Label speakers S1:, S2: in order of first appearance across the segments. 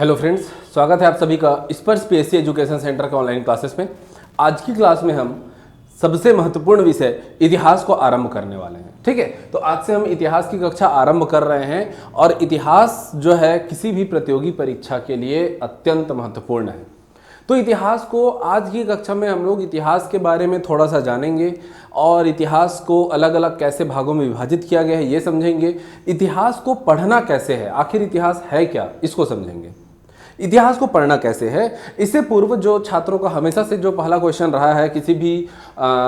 S1: Hello friends, स्वागत है आप सभी का स्पर्श पीएससी एजुकेशन सेंटर के ऑनलाइन क्लासेस में। आज की क्लास में हम सबसे महत्वपूर्ण विषय इतिहास को आरंभ करने वाले हैं। ठीक है, तो आज से हम इतिहास की कक्षा आरंभ कर रहे हैं और इतिहास जो है किसी भी प्रतियोगी परीक्षा के लिए अत्यंत महत्वपूर्ण है। तो इतिहास को आज की कक्षा में हम लोग इतिहास के बारे में थोड़ा सा जानेंगे और इतिहास को अलग अलग कैसे भागों में विभाजित किया गया है ये समझेंगे। इतिहास को पढ़ना कैसे है, आखिर इतिहास है क्या, इसको समझेंगे। इतिहास को पढ़ना कैसे है, इससे पूर्व जो छात्रों का हमेशा से जो पहला क्वेश्चन रहा है किसी भी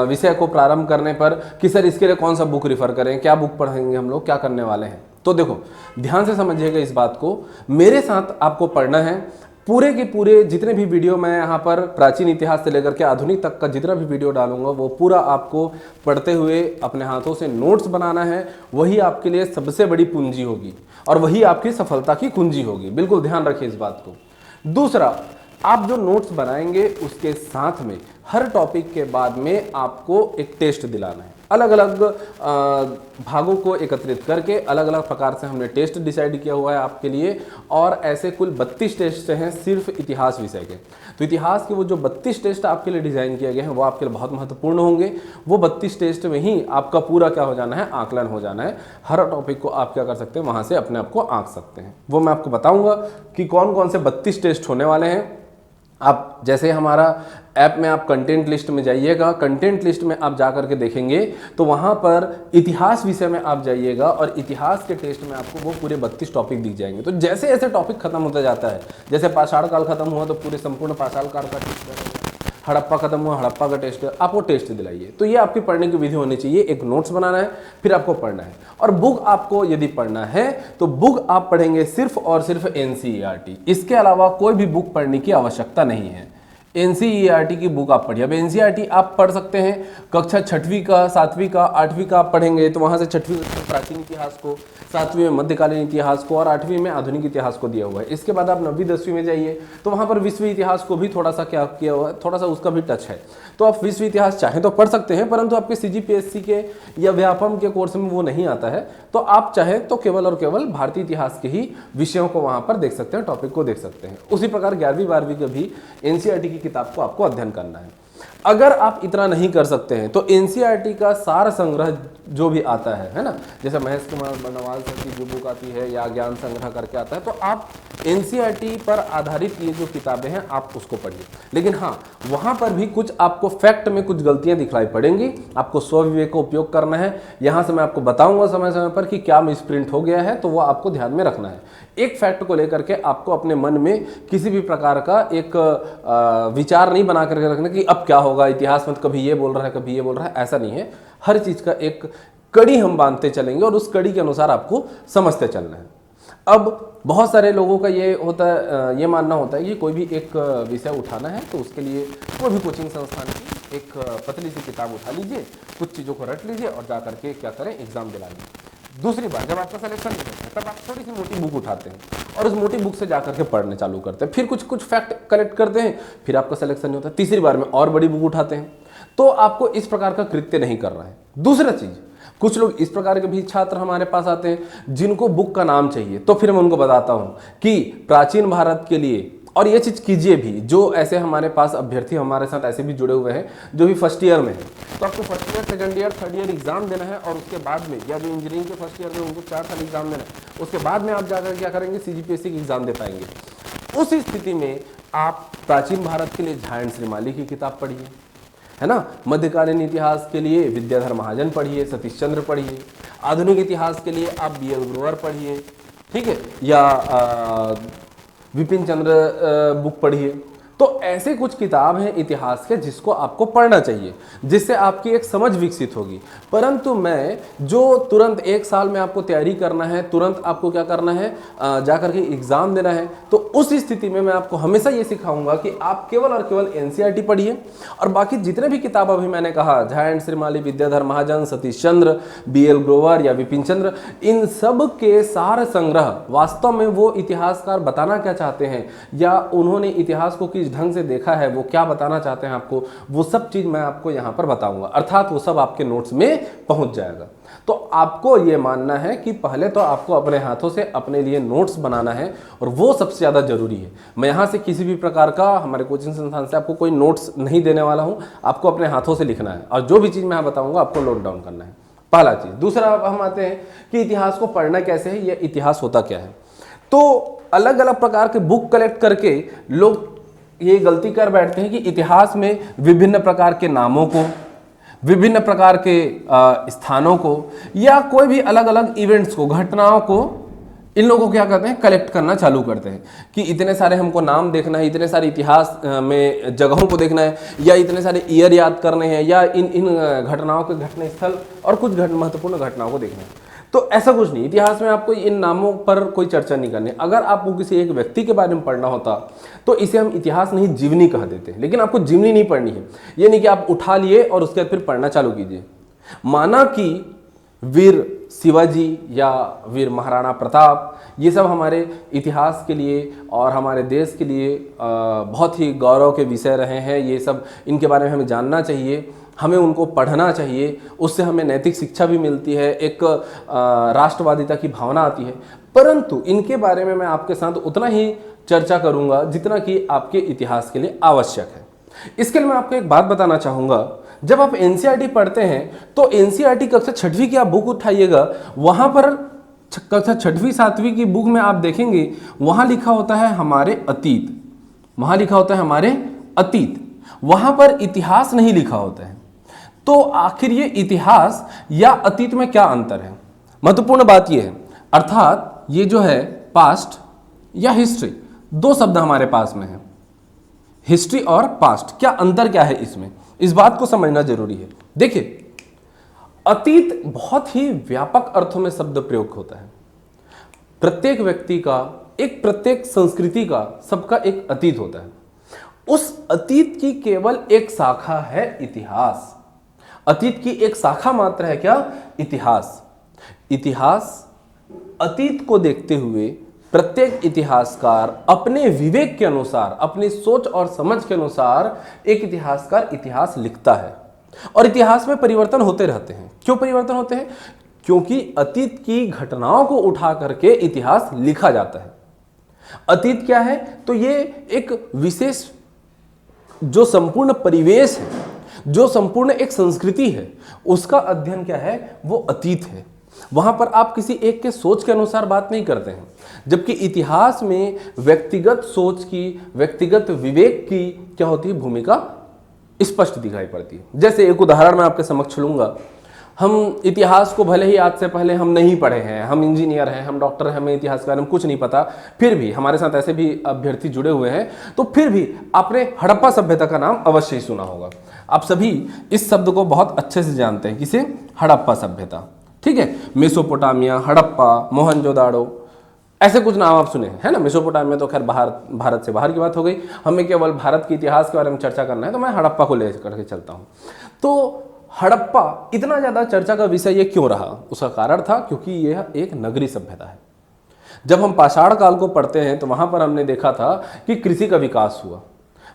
S1: विषय को प्रारंभ करने पर कि सर इसके लिए कौन सा बुक रिफर करें, क्या बुक पढ़ेंगे, हम लोग क्या करने वाले हैं। तो देखो ध्यान से समझिएगा इस बात को, मेरे साथ आपको पढ़ना है। पूरे के पूरे जितने भी वीडियो मैं यहाँ पर प्राचीन इतिहास से लेकर के आधुनिक तक का जितना भी वीडियो डालूंगा वो पूरा आपको पढ़ते हुए अपने हाथों से नोट्स बनाना है। वही आपके लिए सबसे बड़ी पूंजी होगी और वही आपकी सफलता की कुंजी होगी। बिल्कुल ध्यान रखिए इस बात को। दूसरा, आप जो नोट्स बनाएंगे उसके साथ में हर टॉपिक के बाद में आपको एक टेस्ट दिलाना है। अलग अलग भागों को एकत्रित करके अलग अलग प्रकार से हमने टेस्ट डिसाइड किया हुआ है आपके लिए और ऐसे कुल 32 टेस्ट हैं सिर्फ इतिहास विषय के। तो इतिहास के वो जो 32 टेस्ट आपके लिए डिज़ाइन किए गए हैं वो आपके लिए बहुत महत्वपूर्ण होंगे। वो 32 टेस्ट में ही आपका पूरा क्या हो जाना है, आकलन हो जाना है। हर टॉपिक को आप क्या कर सकते हैं, वहाँ से अपने आप को आंक सकते हैं। वो मैं आपको बताऊँगा कि कौन कौन से 32 टेस्ट होने वाले हैं। आप जैसे हमारा ऐप में आप कंटेंट लिस्ट में जाइएगा, कंटेंट लिस्ट में आप जा करके देखेंगे तो वहाँ पर इतिहास विषय में आप जाइएगा और इतिहास के टेस्ट में आपको वो पूरे 32 टॉपिक दिख जाएंगे। तो जैसे जैसे टॉपिक खत्म होता जाता है, जैसे पाषाण काल खत्म हुआ तो पूरे संपूर्ण पाषाण काल का टेस्ट, हड़प्पा खत्म हुआ हड़प्पा का टेस्ट, आप वो टेस्ट दिलाइए। तो ये आपकी पढ़ने की विधि होनी चाहिए। एक नोट्स बनाना है, फिर आपको पढ़ना है। और बुक आपको यदि पढ़ना है तो बुक आप पढ़ेंगे सिर्फ और सिर्फ एनसीईआरटी। इसके अलावा कोई भी बुक पढ़ने की आवश्यकता नहीं है। एनसीईआरटी की बुक आप पढ़िए। अब एनसीईआरटी आप पढ़ सकते हैं कक्षा 6वीं का, 7वीं का, 8वीं का आप पढ़ेंगे तो वहाँ से 6वीं में प्राचीन इतिहास को, 7वीं में मध्यकालीन इतिहास को और 8वीं में आधुनिक इतिहास को दिया हुआ है। इसके बाद आप 9वीं 10वीं में जाइए तो वहाँ पर विश्व इतिहास को भी थोड़ा सा क्या किया हुआ है, थोड़ा सा उसका भी टच है। तो आप विश्व इतिहास चाहें तो पढ़ सकते हैं, परंतु आपके सीजीपीएससी के या व्यापम के कोर्स में वो नहीं आता है। तो आप चाहें तो केवल और केवल भारतीय इतिहास के ही विषयों को वहाँ पर देख सकते हैं, टॉपिक को देख सकते हैं। उसी प्रकार 11वीं 12वीं का भी एनसीईआरटी की किताब को आपको अध्ययन करना है। अगर आप इतना नहीं कर सकते हैं तो एनसीईआरटी का सार संग्रह जो भी आता है ना, जैसे महेश कुमार बनवाल सर की जो बुक आती है या ज्ञान संग्रह करके आता है, तो आप एनसीईआरटी पर आधारित ये जो किताबें हैं आप उसको पढ़िए। लेकिन हाँ, वहाँ पर भी कुछ आपको फैक्ट में कुछ गलतियाँ दिखलाई पड़ेंगी, आपको स्वविवेक का उपयोग करना है। यहाँ से मैं आपको बताऊँगा समय समय पर कि क्या मिसप्रिंट हो गया है, तो वो आपको ध्यान में रखना है। एक फैक्ट को लेकर के आपको अपने मन में किसी भी प्रकार का एक विचार नहीं बना करके रखना कि अब क्या होगा, इतिहास में तो कभी ये बोल रहा है कभी ये बोल रहा है, ऐसा नहीं है। हर चीज़ का एक कड़ी हम बांधते चलेंगे और उस कड़ी के अनुसार आपको समझते चलना है। अब बहुत सारे लोगों का ये होता है, ये मानना होता है कि कोई भी एक विषय उठाना है तो उसके लिए कोई भी कोचिंग संस्थान की एक पतली सी किताब उठा लीजिए, कुछ चीज़ों को रट लीजिए और जा करके क्या करें, एग्जाम दिला लीजिए। दूसरी बार जब आपका सिलेक्शन नहीं होता है तब आप थोड़ी सी मोटी बुक उठाते हैं और उस मोटी बुक से जाकर के पढ़ने चालू करते हैं, फिर कुछ कुछ फैक्ट कलेक्ट करते हैं, फिर आपका सिलेक्शन नहीं होता। तीसरी बार में और बड़ी बुक उठाते हैं। तो आपको इस प्रकार का कृत्य नहीं करना है। दूसरा चीज़, कुछ लोग इस प्रकार के भी छात्र हमारे पास आते हैं जिनको बुक का नाम चाहिए, तो फिर मैं उनको बताता हूँ कि प्राचीन भारत के लिए, और ये चीज़ कीजिए भी, जो ऐसे हमारे पास अभ्यर्थी हमारे साथ ऐसे भी जुड़े हुए हैं जो भी फर्स्ट ईयर में है, तो आपको first year, second year, third year exam देना है और उसके बाद में, या जो इंजीनियरिंग के फर्स्ट ईयर में उनको 4 साल एग्जाम देना है, उसके बाद में आप जाकर क्या करेंगे, सीजीपीएससी की एग्जाम दे पाएंगे। उस स्थिति में आप प्राचीन भारत के लिए झायन श्रीमाली की किताब पढ़िए, है ना। मध्यकालीन इतिहास के लिए विद्याधर महाजन पढ़िए, सतीश चंद्र पढ़िए। आधुनिक इतिहास के लिए आप बीएल ग्रोवर पढ़िए, ठीक है, या विपिन चंद्र बुक पढ़िए। तो ऐसे कुछ किताब हैं इतिहास के जिसको आपको पढ़ना चाहिए, जिससे आपकी एक समझ विकसित होगी। परंतु मैं जो तुरंत 1 साल में आपको तैयारी करना है, तुरंत आपको क्या करना है, जाकर के एग्जाम देना है, तो उस स्थिति में मैं आपको हमेशा ये सिखाऊंगा कि आप केवल और केवल एनसीईआरटी पढ़िए और बाकी जितने भी किताब अभी मैंने कहा, झायन श्रीमाली, विद्याधर महाजन, सतीश चंद्र, बीएल ग्रोवर या विपिन चंद्र, इन सब के सार संग्रह वास्तव में वो इतिहासकार बताना क्या चाहते हैं या उन्होंने इतिहास को किस ढंग से देखा है, वो क्या बताना चाहते हैं आपको, वो सब चीज़ मैं आपको यहाँ पर बताऊंगा, अर्थात वो सब आपके नोट्स में पहुँच जाएगा। तो आपको ये मानना है कि पहले तो आपको अपने हाथों से अपने लिए नोट्स बनाना है, और वो सबसे ज़्यादा ज़रूरी है। मैं यहाँ से किसी भी प्रकार का, हमारे कोचिंग संस्थान से आपको कोई नोट्स नहीं देने वाला हूँ, आपको अपने हाथों से लिखना है, और जो भी चीज़ मैं बताऊँगा आपको नोट डाउन करना है, पहला चीज़। दूसरा हम आते हैं कि इतिहास को पढ़ना कैसे है, यह इतिहास होता क्या है। तो अलग अलग प्रकार के बुक कलेक्ट करके लोग ये गलती कर बैठते हैं कि इतिहास में विभिन्न प्रकार के नामों को, विभिन्न प्रकार के स्थानों को, या कोई भी अलग अलग इवेंट्स को, घटनाओं को, इन लोगों को क्या करते हैं, कलेक्ट करना चालू करते हैं कि इतने सारे हमको नाम देखना है, इतने सारे इतिहास में जगहों को देखना है, या इतने सारे ईयर याद करने हैं, या इन घटनाओं के घटना स्थल और कुछ महत्वपूर्ण घटनाओं को देखना है। तो ऐसा कुछ नहीं, इतिहास में आपको इन नामों पर कोई चर्चा नहीं करनी। अगर आपको किसी एक व्यक्ति के बारे में पढ़ना होता तो इसे हम इतिहास नहीं जीवनी कह देते, लेकिन आपको जीवनी नहीं पढ़नी है। ये नहीं कि आप उठा लिए और उसके बाद फिर पढ़ना चालू कीजिए। माना कि वीर शिवाजी या वीर महाराणा प्रताप, ये सब हमारे इतिहास के लिए और हमारे देश के लिए बहुत ही गौरव के विषय रहे हैं। ये सब, इनके बारे में हमें जानना चाहिए, हमें उनको पढ़ना चाहिए, उससे हमें नैतिक शिक्षा भी मिलती है, एक राष्ट्रवादिता की भावना आती है। परंतु इनके बारे में मैं आपके साथ उतना ही चर्चा करूंगा जितना कि आपके इतिहास के लिए आवश्यक है। इसके लिए मैं आपको एक बात बताना चाहूँगा, जब आप एनसीईआरटी पढ़ते हैं तो एनसीईआरटी कक्षा 6वीं की आप बुक उठाइएगा, वहाँ पर कक्षा 6वीं 7वीं की बुक में आप देखेंगे, वहाँ लिखा होता है हमारे अतीत, वहाँ लिखा होता है हमारे अतीत, वहाँ पर इतिहास नहीं लिखा होता है। तो आखिर ये इतिहास या अतीत में क्या अंतर है? महत्वपूर्ण बात यह है, अर्थात ये जो है पास्ट या हिस्ट्री, दो शब्द हमारे पास में है, हिस्ट्री और पास्ट, क्या अंतर क्या है इसमें, इस बात को समझना जरूरी है। देखिए, अतीत बहुत ही व्यापक अर्थों में शब्द प्रयोग होता है। प्रत्येक व्यक्ति का, प्रत्येक संस्कृति का, सबका एक अतीत होता है। उस अतीत की केवल एक शाखा है इतिहास। अतीत की एक शाखा मात्र है क्या? इतिहास। इतिहास, अतीत को देखते हुए प्रत्येक इतिहासकार अपने विवेक के अनुसार, अपनी सोच और समझ के अनुसार एक इतिहासकार इतिहास लिखता है। और इतिहास में परिवर्तन होते रहते हैं। क्यों परिवर्तन होते हैं? क्योंकि अतीत की घटनाओं को उठा करके इतिहास लिखा जाता है। अतीत क्या है? तो ये एक विशेष, जो संपूर्ण परिवेश है, जो संपूर्ण एक संस्कृति है, उसका अध्ययन क्या है? वो अतीत है। वहां पर आप किसी एक के सोच के अनुसार बात नहीं करते हैं, जबकि इतिहास में व्यक्तिगत सोच की, व्यक्तिगत विवेक की क्या होती है? भूमिका स्पष्ट दिखाई पड़ती है। जैसे एक उदाहरण मैं आपके समक्ष लूंगा। हम इतिहास को भले ही आज से पहले हम नहीं पढ़े हैं, हम इंजीनियर हैं, हम डॉक्टर हैं, हमें इतिहास के बारे में कुछ नहीं पता, फिर भी हमारे साथ ऐसे भी अभ्यर्थी जुड़े हुए हैं, तो फिर भी आपने हड़प्पा सभ्यता का नाम अवश्य ही सुना होगा। आप सभी इस शब्द को बहुत अच्छे से जानते हैं। किसे? हड़प्पा सभ्यता। ठीक है, मेसोपोटामिया, हड़प्पा, मोहनजोदाड़ो, ऐसे कुछ नाम आप सुने हैं ना। मेसोपोटामिया तो खैर भारत से बाहर की बात हो गई, हमें केवल भारत के इतिहास के बारे में चर्चा करना है, तो मैं हड़प्पा को लेकर के चलता हूँ। तो हड़प्पा इतना ज़्यादा चर्चा का विषय ये क्यों रहा? उसका कारण था क्योंकि यह एक नगरीय सभ्यता है। जब हम पाषाण काल को पढ़ते हैं तो वहाँ पर हमने देखा था कि कृषि का विकास हुआ।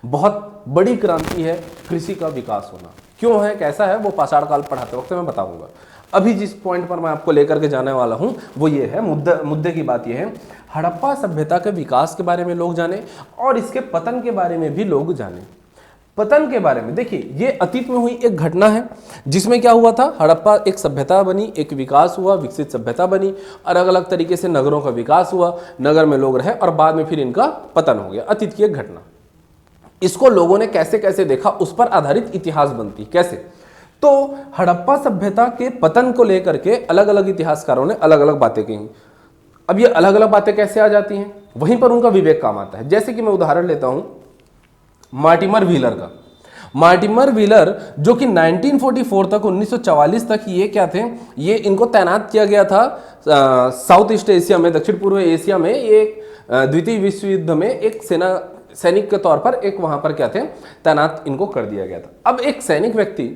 S1: बहुत बड़ी क्रांति है कृषि का विकास होना। क्यों है, कैसा है, वो पाषाण काल पढ़ाते वक्त मैं बताऊँगा। अभी जिस पॉइंट पर मैं आपको लेकर के जाने वाला हूँ वो ये है, मुद्दे की बात ये है, हड़प्पा सभ्यता के विकास के बारे में लोग जाने और इसके पतन के बारे में भी लोग जाने। पतन के बारे में देखिए, ये अतीत में हुई एक घटना है जिसमें क्या हुआ था? हड़प्पा एक सभ्यता बनी, एक विकास हुआ, विकसित सभ्यता बनी, अलग अलग तरीके से नगरों का विकास हुआ, नगर में लोग रहे और बाद में फिर इनका पतन हो गया। अतीत की एक घटना। इसको लोगों ने कैसे कैसे देखा, उस पर आधारित इतिहास बनती। कैसे? तो हड़प्पा सभ्यता के पतन को लेकर के अलग अलग इतिहासकारों ने अलग अलग बातें की। अब ये अलग अलग बातें कैसे आ जाती हैं? वहीं पर उनका विवेक काम आता है। जैसे कि मैं उदाहरण लेता हूं मार्टिमर व्हीलर का। मार्टिमर व्हीलर जो कि 1944 तक, 1944 तक ये क्या थे? ये इनको तैनात किया गया था साउथ ईस्ट एशिया में, दक्षिण पूर्व एशिया में। ये द्वितीय विश्व युद्ध में एक सैनिक के तौर पर एक वहां पर क्या थे, तैनात इनको कर दिया गया था। अब एक सैनिक व्यक्ति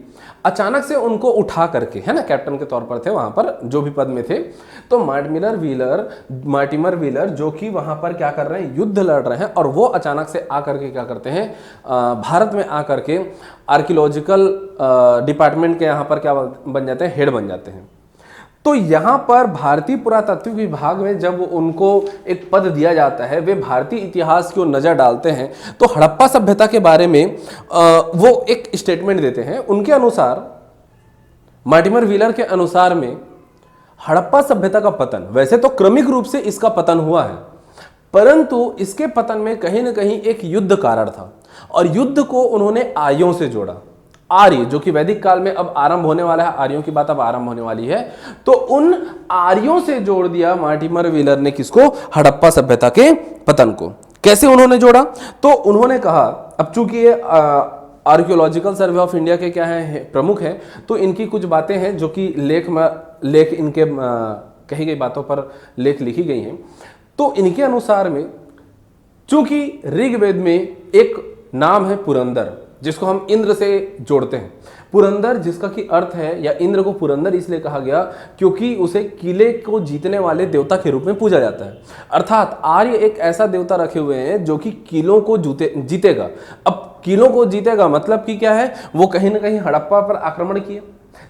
S1: अचानक से उनको उठा करके, है ना, कैप्टन के तौर पर थे वहां पर जो भी पद में थे, तो मार्टिमर व्हीलर जो कि वहां पर क्या कर रहे हैं, युद्ध लड़ रहे हैं, और वो अचानक से आकर के क्या करते हैं, भारत में आकर के आर्कियोलॉजिकल डिपार्टमेंट के यहाँ पर क्या बन जाते हैं, हेड बन जाते हैं। तो यहाँ पर भारतीय पुरातत्व विभाग में जब उनको एक पद दिया जाता है, वे भारतीय इतिहास की ओर नज़र डालते हैं, तो हड़प्पा सभ्यता के बारे में वो एक स्टेटमेंट देते हैं। उनके अनुसार, मार्टिमर व्हीलर के अनुसार में हड़प्पा सभ्यता का पतन, वैसे तो क्रमिक रूप से इसका पतन हुआ है, परंतु इसके पतन में कहीं ना कहीं एक युद्ध कारण था, और युद्ध को उन्होंने आर्यों से जोड़ा। आर्य जो कि वैदिक काल में अब आरंभ होने वाला है, आर्यों की बात अब आरंभ होने वाली है, तो उन आर्यों से जोड़ दिया मार्टिमर व्हीलर ने किसको, हड़प्पा सभ्यता के पतन को। कैसे उन्होंने जोड़ा, तो उन्होंने कहा, अब चूंकि ये आर्कियोलॉजिकल सर्वे ऑफ इंडिया के क्या है, प्रमुख हैं, तो इनकी कुछ बातें हैं जो कि लेख इनके कही गई बातों पर लेख लिखी गई हैं। तो इनके अनुसार में चूंकि ऋग्वेद में एक नाम है पुरंदर, जिसको हम इंद्र से जोड़ते हैं, पुरंदर, जिसका कि अर्थ है, या इंद्र को पुरंदर इसलिए कहा गया क्योंकि उसे किले को जीतने वाले देवता के रूप में पूजा जाता है। अर्थात आर्य एक ऐसा देवता रखे हुए हैं जो कि किलों को जीतेगा। अब किलों को जीतेगा मतलब कि क्या है, वो कहीं ना कहीं हड़प्पा पर आक्रमण किए।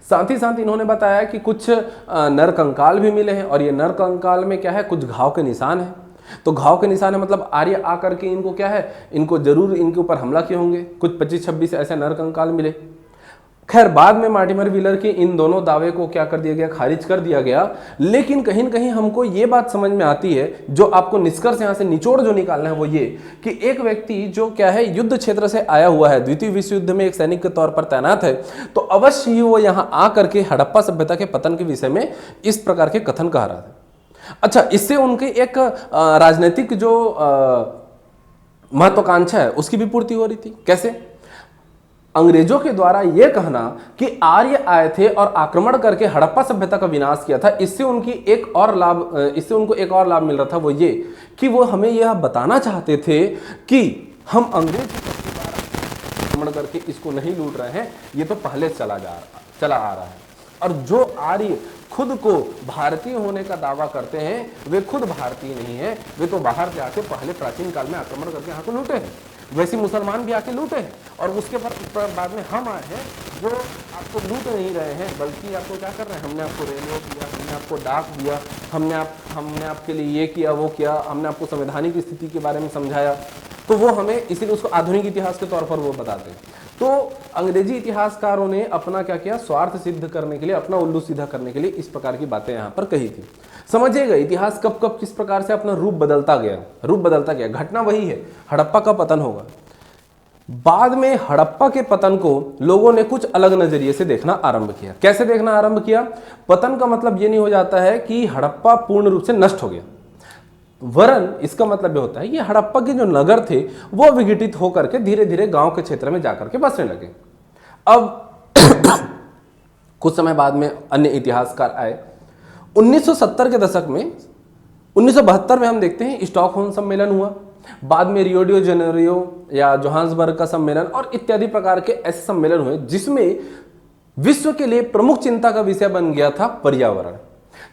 S1: साथ ही साथ इन्होंने बताया कि कुछ नरकंकाल भी मिले हैं, और ये नरकंकाल में क्या है, कुछ घाव के निशान है। तो घाव के निशान है मतलब आर्य आकर के इनको क्या है, इनको जरूर इनके ऊपर हमला किए होंगे। कुछ 25-26 ऐसे नरकंकाल मिले। खैर बाद में मार्टिमर व्हीलर के इन दोनों दावे को क्या कर दिया गया, खारिज कर दिया गया। लेकिन कहीं न कहीं हमको ये बात समझ में आती है, जो आपको निष्कर्ष यहाँ से निचोड़ जो निकालना है वो ये कि एक व्यक्ति जो क्या है, युद्ध क्षेत्र से आया हुआ है, द्वितीय विश्व युद्ध में एक सैनिक के तौर पर तैनात है, तो अवश्य ही वो यहाँ आकर के हड़प्पा सभ्यता के पतन के विषय में इस प्रकार के कथन कह रहा था। अच्छा, इससे उनकी एक राजनीतिक जो महत्वाकांक्षा है उसकी भी पूर्ति हो रही थी। कैसे? अंग्रेजों के द्वारा यह कहना कि आर्य आए थे और आक्रमण करके हड़प्पा सभ्यता का विनाश किया था, इससे उनको एक और लाभ मिल रहा था। वो ये कि वो हमें यह बताना चाहते थे कि हम अंग्रेज आक्रमण करके इसको नहीं लूट रहे हैं, ये तो पहले चला आ रहा है। और जो आर्य खुद को भारतीय होने का दावा करते हैं, वे खुद भारतीय नहीं है, वे तो बाहर से आके पहले प्राचीन काल में आक्रमण करके यहाँ को लूटे हैं। वैसे मुसलमान भी आके लूटे हैं, और उसके बाद में हम आए हैं जो आपको लूट नहीं रहे हैं, बल्कि आपको क्या कर रहे हैं, हमने आपको रेलवे दिया, हमने आपको डाक दिया, हमने आपके लिए ये किया वो किया, हमने आपको संवैधानिक स्थिति के बारे में समझाया। तो वो हमें इसीलिए उसको आधुनिक इतिहास के तौर पर वो बताते हैं। तो अंग्रेजी इतिहासकारों ने अपना क्या किया, स्वार्थ सिद्ध करने के लिए, अपना उल्लू सीधा करने के लिए इस प्रकार की बातें यहाँ पर कही थी। समझिएगा इतिहास कब कब किस प्रकार से अपना रूप बदलता गया। घटना वही है, हड़प्पा का पतन होगा। बाद में हड़प्पा के पतन को लोगों ने कुछ अलग नजरिए से देखना आरंभ किया। कैसे देखना आरंभ किया? पतन का मतलब ये नहीं हो जाता है कि हड़प्पा पूर्ण रूप से नष्ट हो गया, वरन इसका मतलब ये होता है ये हड़प्पा के जो नगर थे वो विघटित होकर के धीरे धीरे गांव के क्षेत्र में जाकर के बसने लगे। अब कुछ समय बाद में अन्य इतिहासकार आए। 1970 के दशक में, 1972 में हम देखते हैं स्टॉकहोम सम्मेलन हुआ, बाद में रियो डी जेनेरियो या जोहान्सबर्ग का सम्मेलन और इत्यादि प्रकार के ऐसे सम्मेलन हुए जिसमें विश्व के लिए प्रमुख चिंता का विषय बन गया था पर्यावरण।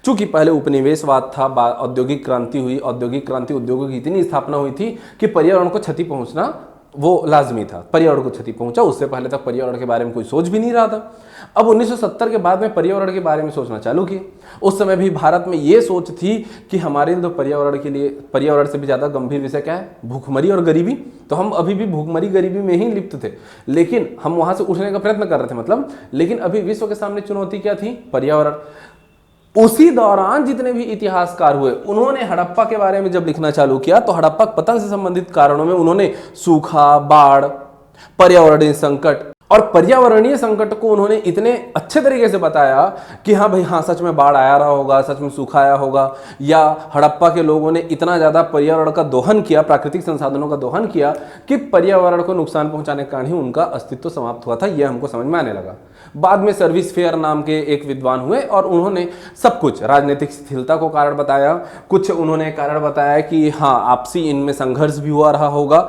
S1: चूंकि पहले उपनिवेशवाद था, औद्योगिक क्रांति हुई, उद्योगों की इतनी स्थापना हुई थी कि पर्यावरण को क्षति पहुंचना वो लाजमी था। पर्यावरण को क्षति पहुंचा, उससे पहले तक पर्यावरण के बारे में कोई सोच भी नहीं रहा था। अब 1970 के बाद में पर्यावरण के बारे में सोचना चालू किए। उस समय भी भारत में ये सोच थी कि हमारे तो पर्यावरण से भी ज़्यादा गंभीर विषय क्या है, भूखमरी और गरीबी। तो हम अभी भी भूखमरी गरीबी में ही लिप्त थे, लेकिन हम वहाँ से उठने का प्रयत्न कर रहे थे लेकिन अभी विश्व के सामने चुनौती क्या थी? पर्यावरण। उसी दौरान जितने भी इतिहासकार हुए उन्होंने हड़प्पा के बारे में जब लिखना चालू किया तो हड़प्पा पतन से संबंधित कारणों में उन्होंने सूखा, बाढ़, पर्यावरणीय संकट और पर्यावरणीय संकट को उन्होंने इतने अच्छे तरीके से बताया कि हाँ भाई हाँ, सच में बाढ़ आया रहा होगा, सच में सूखा आया होगा, या हड़प्पा के लोगों ने इतना ज़्यादा पर्यावरण का दोहन किया, प्राकृतिक संसाधनों का दोहन किया कि पर्यावरण को नुकसान पहुंचाने के कारण ही उनका अस्तित्व समाप्त हुआ था। यह हमको समझ में आने लगा। बाद में सर्विस फेयर नाम के एक विद्वान हुए और उन्होंने सब कुछ राजनीतिक स्थिरता को कारण बताया, कुछ उन्होंने कारण बताया कि हाँ आपसी इनमें संघर्ष भी हुआ रहा होगा।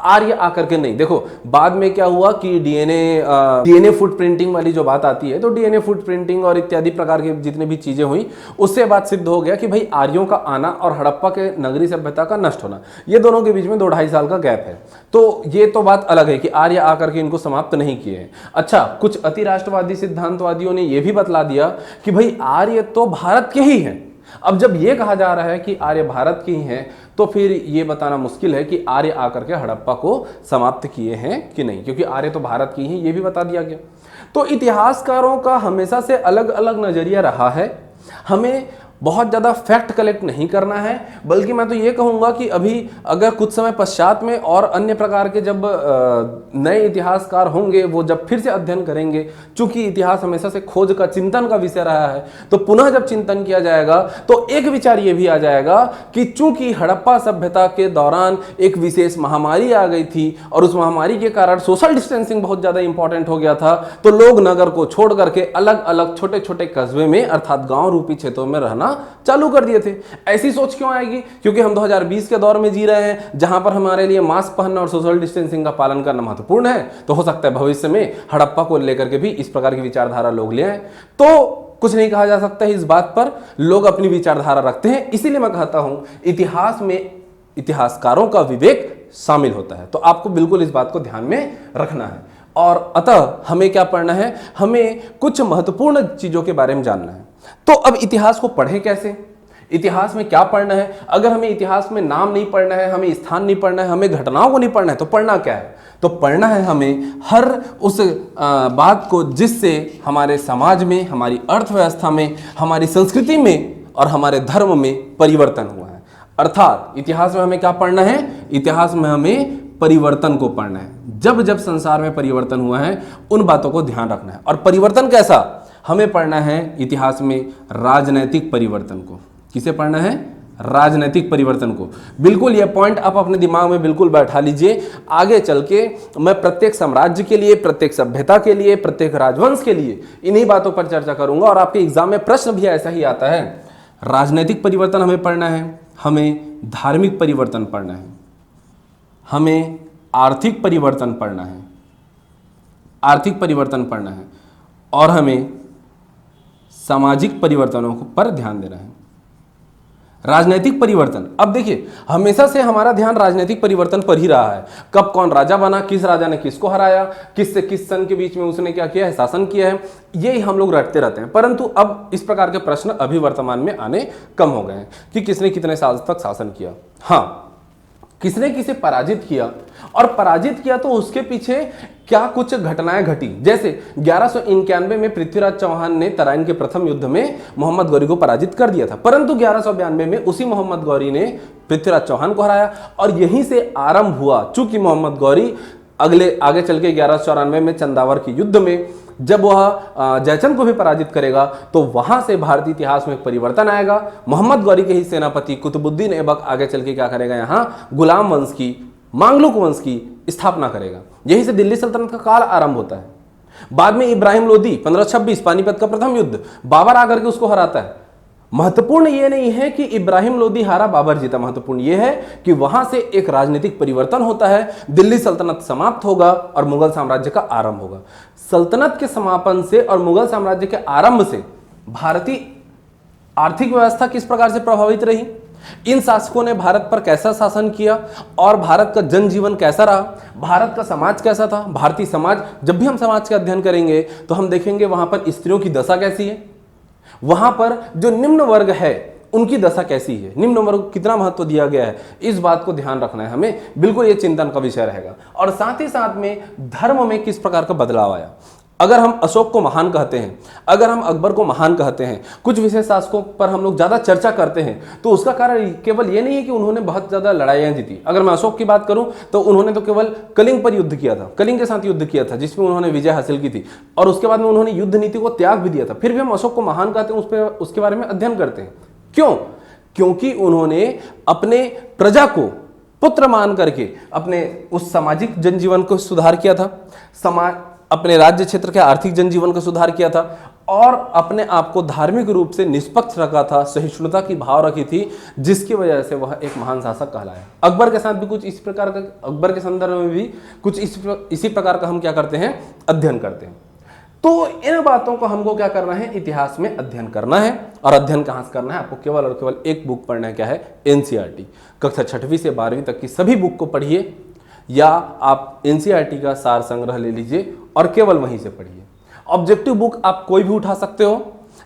S1: आर्य आकर के नहीं। देखो बाद में क्या हुआ कि डीएनए फुट प्रिंटिंग वाली जो बात आती है, तो डीएनए फुट प्रिंटिंग और इत्यादि प्रकार की जितने भी चीजें हुई, उससे बात सिद्ध हो गया कि भाई आर्यों का आना और हड़प्पा के नगरी सभ्यता का नष्ट होना, ये दोनों के बीच में 2-2.5 साल का गैप है। तो ये तो बात अलग है कि आर्य आकर के इनको समाप्त नहीं किए हैं। अच्छा, कुछ अति राष्ट्रवादी सिद्धांतवादियों ने यह भी बतला दिया कि भाई आर्य तो भारत के ही हैं। अब जब ये कहा जा रहा है कि आर्य भारत के ही हैं, तो फिर ये बताना मुश्किल है कि आर्य आकर के हड़प्पा को समाप्त किए हैं कि नहीं, क्योंकि आर्य तो भारत की ही, ये भी बता दिया गया। तो इतिहासकारों का हमेशा से अलग अलग नजरिया रहा है। हमें बहुत ज़्यादा फैक्ट कलेक्ट नहीं करना है, बल्कि मैं तो ये कहूँगा कि अभी अगर कुछ समय पश्चात में और अन्य प्रकार के जब नए इतिहासकार होंगे, वो जब फिर से अध्ययन करेंगे, चूंकि इतिहास हमेशा से खोज का, चिंतन का विषय रहा है, तो पुनः जब चिंतन किया जाएगा तो एक विचार ये भी आ जाएगा कि चूंकि हड़प्पा सभ्यता के दौरान एक विशेष महामारी आ गई थी और उस महामारी के कारण सोशल डिस्टेंसिंग बहुत ज़्यादा इंपॉर्टेंट हो गया था, तो लोग नगर को छोड़ करके अलग अलग छोटे छोटे कस्बे में अर्थात गाँव रूपी क्षेत्रों में रहना चालू कर दिए थे। ऐसी सोच क्यों आएगी? क्योंकि हम 2020 के दौर में जी रहे हैं, जहां पर हमारे लिए मास्क पहनना और सोशल डिस्टेंसिंग का पालन करना महत्वपूर्ण है। तो हो सकता है भविष्य में हड़प्पा को लेकर के भी इस प्रकार की विचारधारा लोग ले आए। तो कुछ नहीं कहा जा सकता है इस बात पर, लोग अपनी विचारधारा रखते हैं। इसीलिए मैं कहता हूं इतिहास में इतिहासकारों का विवेक शामिल होता है। तो आपको बिल्कुल इस बात को ध्यान में रखना है। और अतः हमें क्या पढ़ना है? हमें कुछ महत्वपूर्ण चीजों के बारे में जानना है। तो अब इतिहास को पढ़ें कैसे? इतिहास में क्या पढ़ना है? अगर हमें इतिहास में नाम नहीं पढ़ना है, हमें स्थान नहीं पढ़ना है, हमें घटनाओं को नहीं पढ़ना है, तो पढ़ना क्या है? तो पढ़ना है हमें हर उस बात को जिससे हमारे समाज में, हमारी अर्थव्यवस्था में, हमारी संस्कृति में और हमारे धर्म में परिवर्तन हुआ है। अर्थात इतिहास में हमें क्या पढ़ना है? इतिहास में हमें परिवर्तन को पढ़ना है। जब जब संसार में परिवर्तन हुआ है उन बातों को ध्यान रखना है। और परिवर्तन कैसा? हमें पढ़ना है इतिहास में राजनैतिक परिवर्तन को। किसे पढ़ना है? राजनैतिक परिवर्तन को। बिल्कुल यह पॉइंट आप अपने दिमाग में बिल्कुल बैठा लीजिए। आगे चल के मैं प्रत्येक साम्राज्य के लिए, प्रत्येक सभ्यता के लिए, प्रत्येक राजवंश के लिए इन्हीं बातों पर चर्चा करूंगा। और आपके एग्जाम में प्रश्न भी ऐसा ही आता है। राजनैतिक परिवर्तन हमें पढ़ना है, हमें धार्मिक परिवर्तन पढ़ना है, हमें आर्थिक परिवर्तन पढ़ना है, आर्थिक परिवर्तन पढ़ना है, और हमें सामाजिक परिवर्तनों पर ध्यान देना है। राजनीतिक परिवर्तन, अब देखिए हमेशा से हमारा ध्यान राजनीतिक परिवर्तन पर ही रहा है। कब कौन राजा बना, किस राजा ने किसको हराया, किस से किस सन के बीच में उसने क्या किया है, शासन किया है, यही हम लोग रटते रहते हैं। परंतु अब इस प्रकार के प्रश्न अभी वर्तमान में आने कम हो गए हैं कि किसने कितने साल तक शासन किया। हाँ, किसने किसे पराजित किया, और पराजित किया तो उसके पीछे क्या कुछ घटनाएं घटी। जैसे 1191 में पृथ्वीराज चौहान ने तराइन के प्रथम युद्ध में मोहम्मद गौरी को पराजित कर दिया था, परंतु 1192 में उसी मोहम्मद गौरी ने पृथ्वीराज चौहान को हराया। और यहीं से आरंभ हुआ, चूंकि मोहम्मद गौरी आगे चल के 1194 में चंदावर के युद्ध में जब वह जयचंद को भी पराजित करेगा, तो वहां से भारतीय इतिहास में एक परिवर्तन आएगा। मोहम्मद गौरी के ही सेनापति कुतुबुद्दीन ऐबक आगे चल के क्या करेगा, यहाँ गुलाम वंश की, मांगलुक वंश की स्थापना करेगा। यहीं से दिल्ली सल्तनत का काल आरंभ होता है। बाद में इब्राहिम लोदी 1526 पानीपत का प्रथम युद्ध, बाबर आकर के उसको हराता है। महत्वपूर्ण यह नहीं है कि इब्राहिम लोदी हारा बाबर जीता, महत्वपूर्ण यह है कि वहां से एक राजनीतिक परिवर्तन होता है, दिल्ली सल्तनत समाप्त होगा और मुगल साम्राज्य का आरंभ होगा। सल्तनत के समापन से और मुगल साम्राज्य के आरंभ से भारतीय आर्थिक व्यवस्था किस प्रकार से प्रभावित रही, इन शासकों ने भारत पर कैसा शासन किया और भारत का जनजीवन कैसा रहा, भारत का समाज कैसा था। भारतीय समाज, जब भी हम समाज का अध्ययन करेंगे तो हम देखेंगे वहां पर स्त्रियों की दशा कैसी है, वहां पर जो निम्न वर्ग है उनकी दशा कैसी है, निम्न वर्ग को कितना महत्व दिया गया है, इस बात को ध्यान रखना है हमें। बिल्कुल ये चिंतन का विषय रहेगा। और साथ ही साथ में धर्म में किस प्रकार का बदलाव आया। अगर हम अशोक को महान कहते हैं, अगर हम अकबर को महान कहते हैं, कुछ विशेष शासकों पर हम लोग ज्यादा चर्चा करते हैं, तो उसका कारण केवल ये नहीं है कि उन्होंने बहुत ज्यादा लड़ाइयां जीती। अगर मैं अशोक की बात करूं तो उन्होंने तो केवल कलिंग पर युद्ध किया था, कलिंग के साथ युद्ध किया था जिसमें उन्होंने विजय हासिल की थी, और उसके बाद में उन्होंने युद्ध नीति को त्याग भी दिया था। फिर भी हम अशोक को महान कहते हैं, उसके बारे में अध्ययन करते हैं। क्यों? क्योंकि उन्होंने अपने प्रजा को पुत्र मान करके अपने उस सामाजिक जनजीवन को सुधार किया था, अपने राज्य क्षेत्र के आर्थिक जनजीवन का सुधार किया था, और अपने आप को धार्मिक रूप से निष्पक्ष रखा था, सहिष्णुता की भाव रखी थी, जिसकी वजह से वह एक महान शासक कहलाया। अकबर के साथ भी कुछ इस प्रकार का, अकबर के संदर्भ में भी कुछ इसी प्रकार का हम क्या करते हैं, अध्ययन करते हैं। तो इन बातों को हमको क्या करना है, इतिहास में अध्ययन करना है। और अध्ययन कहाँ से करना है, आपको केवल और केवल एक बुक पढ़ना है, क्या है, एनसीईआरटी। कक्षा 6वीं से 12वीं तक की सभी बुक को पढ़िए, या आप एनसीईआरटी का सार संग्रह ले लीजिए और केवल वहीं से पढ़िए। ऑब्जेक्टिव बुक आप कोई भी उठा सकते हो,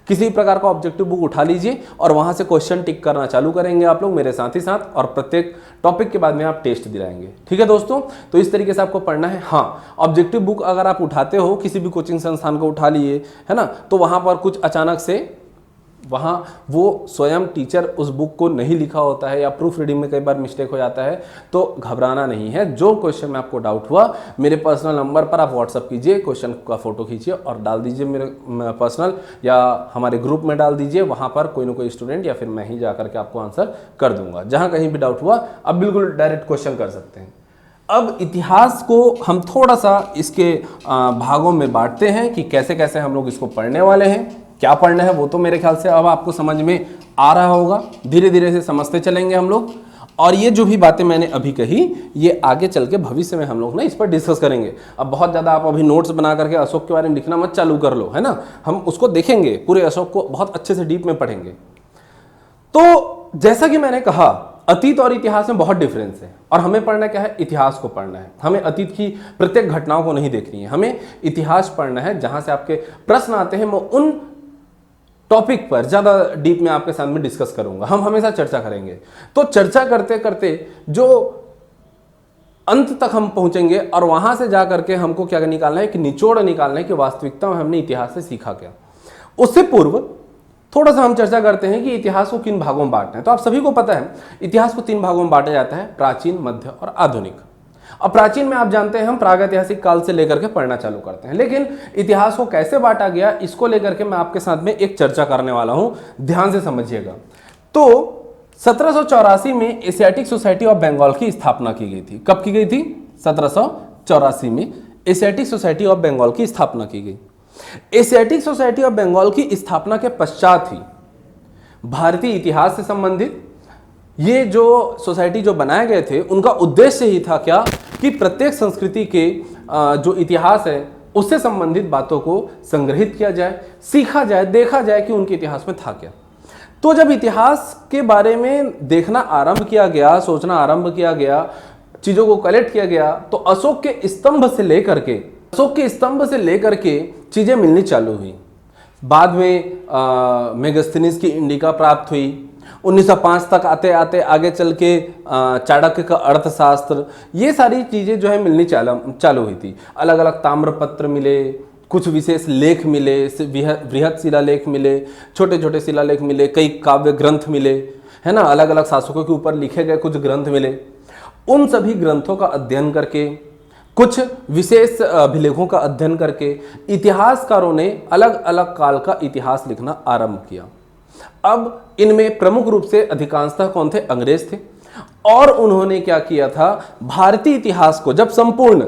S1: किसी प्रकार का ऑब्जेक्टिव बुक उठा लीजिए और वहां से क्वेश्चन टिक करना चालू करेंगे आप लोग मेरे साथ ही साथ, और प्रत्येक टॉपिक के बाद में आप टेस्ट दिलाएंगे। ठीक है दोस्तों, तो इस तरीके से आपको पढ़ना है। हाँ, ऑब्जेक्टिव बुक अगर आप उठाते हो, किसी भी कोचिंग संस्थान को उठा लिए, है ना, तो वहां पर कुछ अचानक से वहाँ वो स्वयं टीचर उस बुक को नहीं लिखा होता है, या प्रूफ रीडिंग में कई बार मिस्टेक हो जाता है, तो घबराना नहीं है। जो क्वेश्चन में आपको डाउट हुआ, मेरे पर्सनल नंबर पर आप व्हाट्सअप कीजिए, क्वेश्चन का फोटो खींचिए और डाल दीजिए मेरे पर्सनल या हमारे ग्रुप में डाल दीजिए। वहाँ पर कोई ना कोई स्टूडेंट या फिर मैं ही जा करके आपको आंसर कर दूंगा। जहाँ कहीं भी डाउट हुआ आप बिल्कुल डायरेक्ट क्वेश्चन कर सकते हैं। अब इतिहास को हम थोड़ा सा इसके भागों में बांटते हैं कि कैसे कैसे हम लोग इसको पढ़ने वाले हैं। क्या पढ़ना है वो तो मेरे ख्याल से अब आपको समझ में आ रहा होगा, धीरे धीरे से समझते चलेंगे हम लोग। और ये जो भी बातें मैंने अभी कही, ये आगे चल के भविष्य में हम लोग ना इस पर डिस्कस करेंगे। अब बहुत ज़्यादा आप अभी नोट्स बना करके अशोक के बारे में लिखना मत चालू कर लो, है ना। हम उसको देखेंगे, पूरे अशोक को बहुत अच्छे से डीप में पढ़ेंगे। तो जैसा कि मैंने कहा, अतीत और इतिहास में बहुत डिफरेंस है, और हमें पढ़ना क्या है, इतिहास को पढ़ना है। हमें अतीत की प्रत्येक घटनाओं को नहीं देखनी है, हमें इतिहास पढ़ना है। जहां से आपके प्रश्न आते हैं, मैं उन टॉपिक पर ज्यादा डीप में आपके साथ में डिस्कस करूंगा। हम हमेशा चर्चा करेंगे। तो चर्चा करते करते जो अंत तक हम पहुंचेंगे, और वहां से जाकर के हमको क्या निकालना है, कि निचोड़ निकालना है कि वास्तविकता में हमने इतिहास से सीखा क्या। उससे पूर्व थोड़ा सा हम चर्चा करते हैं कि इतिहास को किन भागों में बांटना है। तो आप सभी को पता है, इतिहास को 3 भागों में बांटा जाता है, प्राचीन, मध्य और आधुनिक। अब प्राचीन में आप जानते हैं हम प्रागैतिहासिक काल से लेकर के पढ़ना चालू करते हैं, लेकिन इतिहास को कैसे बांटा गया, इसको लेकर के मैं आपके साथ में एक चर्चा करने वाला हूं, ध्यान से समझिएगा। तो 1784 में एशियाटिक सोसाइटी ऑफ बंगाल की स्थापना की गई थी। कब की गई थी? 1784 में एशियाटिक सोसाइटी ऑफ बंगाल की स्थापना की गई। एशियाटिक सोसाइटी ऑफ बंगाल की स्थापना के पश्चात ही भारतीय इतिहास से संबंधित ये जो सोसाइटी जो बनाए गए थे, उनका उद्देश्य ही था क्या, कि प्रत्येक संस्कृति के जो इतिहास है उससे संबंधित बातों को संग्रहित किया जाए, सीखा जाए, देखा जाए कि उनके इतिहास में था क्या। तो जब इतिहास के बारे में देखना आरंभ किया गया, सोचना आरंभ किया गया, चीजों को कलेक्ट किया गया, तो अशोक के स्तंभ से लेकर के चीजें मिलनी चालू हुई। बाद में मेगास्थनीज की इंडिका प्राप्त हुई। 1905 तक आते आते आगे चल के चाणक्य का अर्थशास्त्र, ये सारी चीजें जो है मिलनी चालू हुई थी। अलग अलग ताम्रपत्र मिले, कुछ विशेष लेख मिले, बृहद शिलालेख मिले, छोटे छोटे शिलालेख मिले, कई काव्य ग्रंथ मिले, है ना, अलग अलग शासकों के ऊपर लिखे गए कुछ ग्रंथ मिले। उन सभी ग्रंथों का अध्ययन करके, कुछ विशेष अभिलेखों का अध्ययन करके इतिहासकारों ने अलग अलग काल का इतिहास लिखना आरंभ किया। अब इनमें प्रमुख रूप से अधिकांशतः कौन थे? अंग्रेज थे। और उन्होंने क्या किया था, भारतीय इतिहास को जब संपूर्ण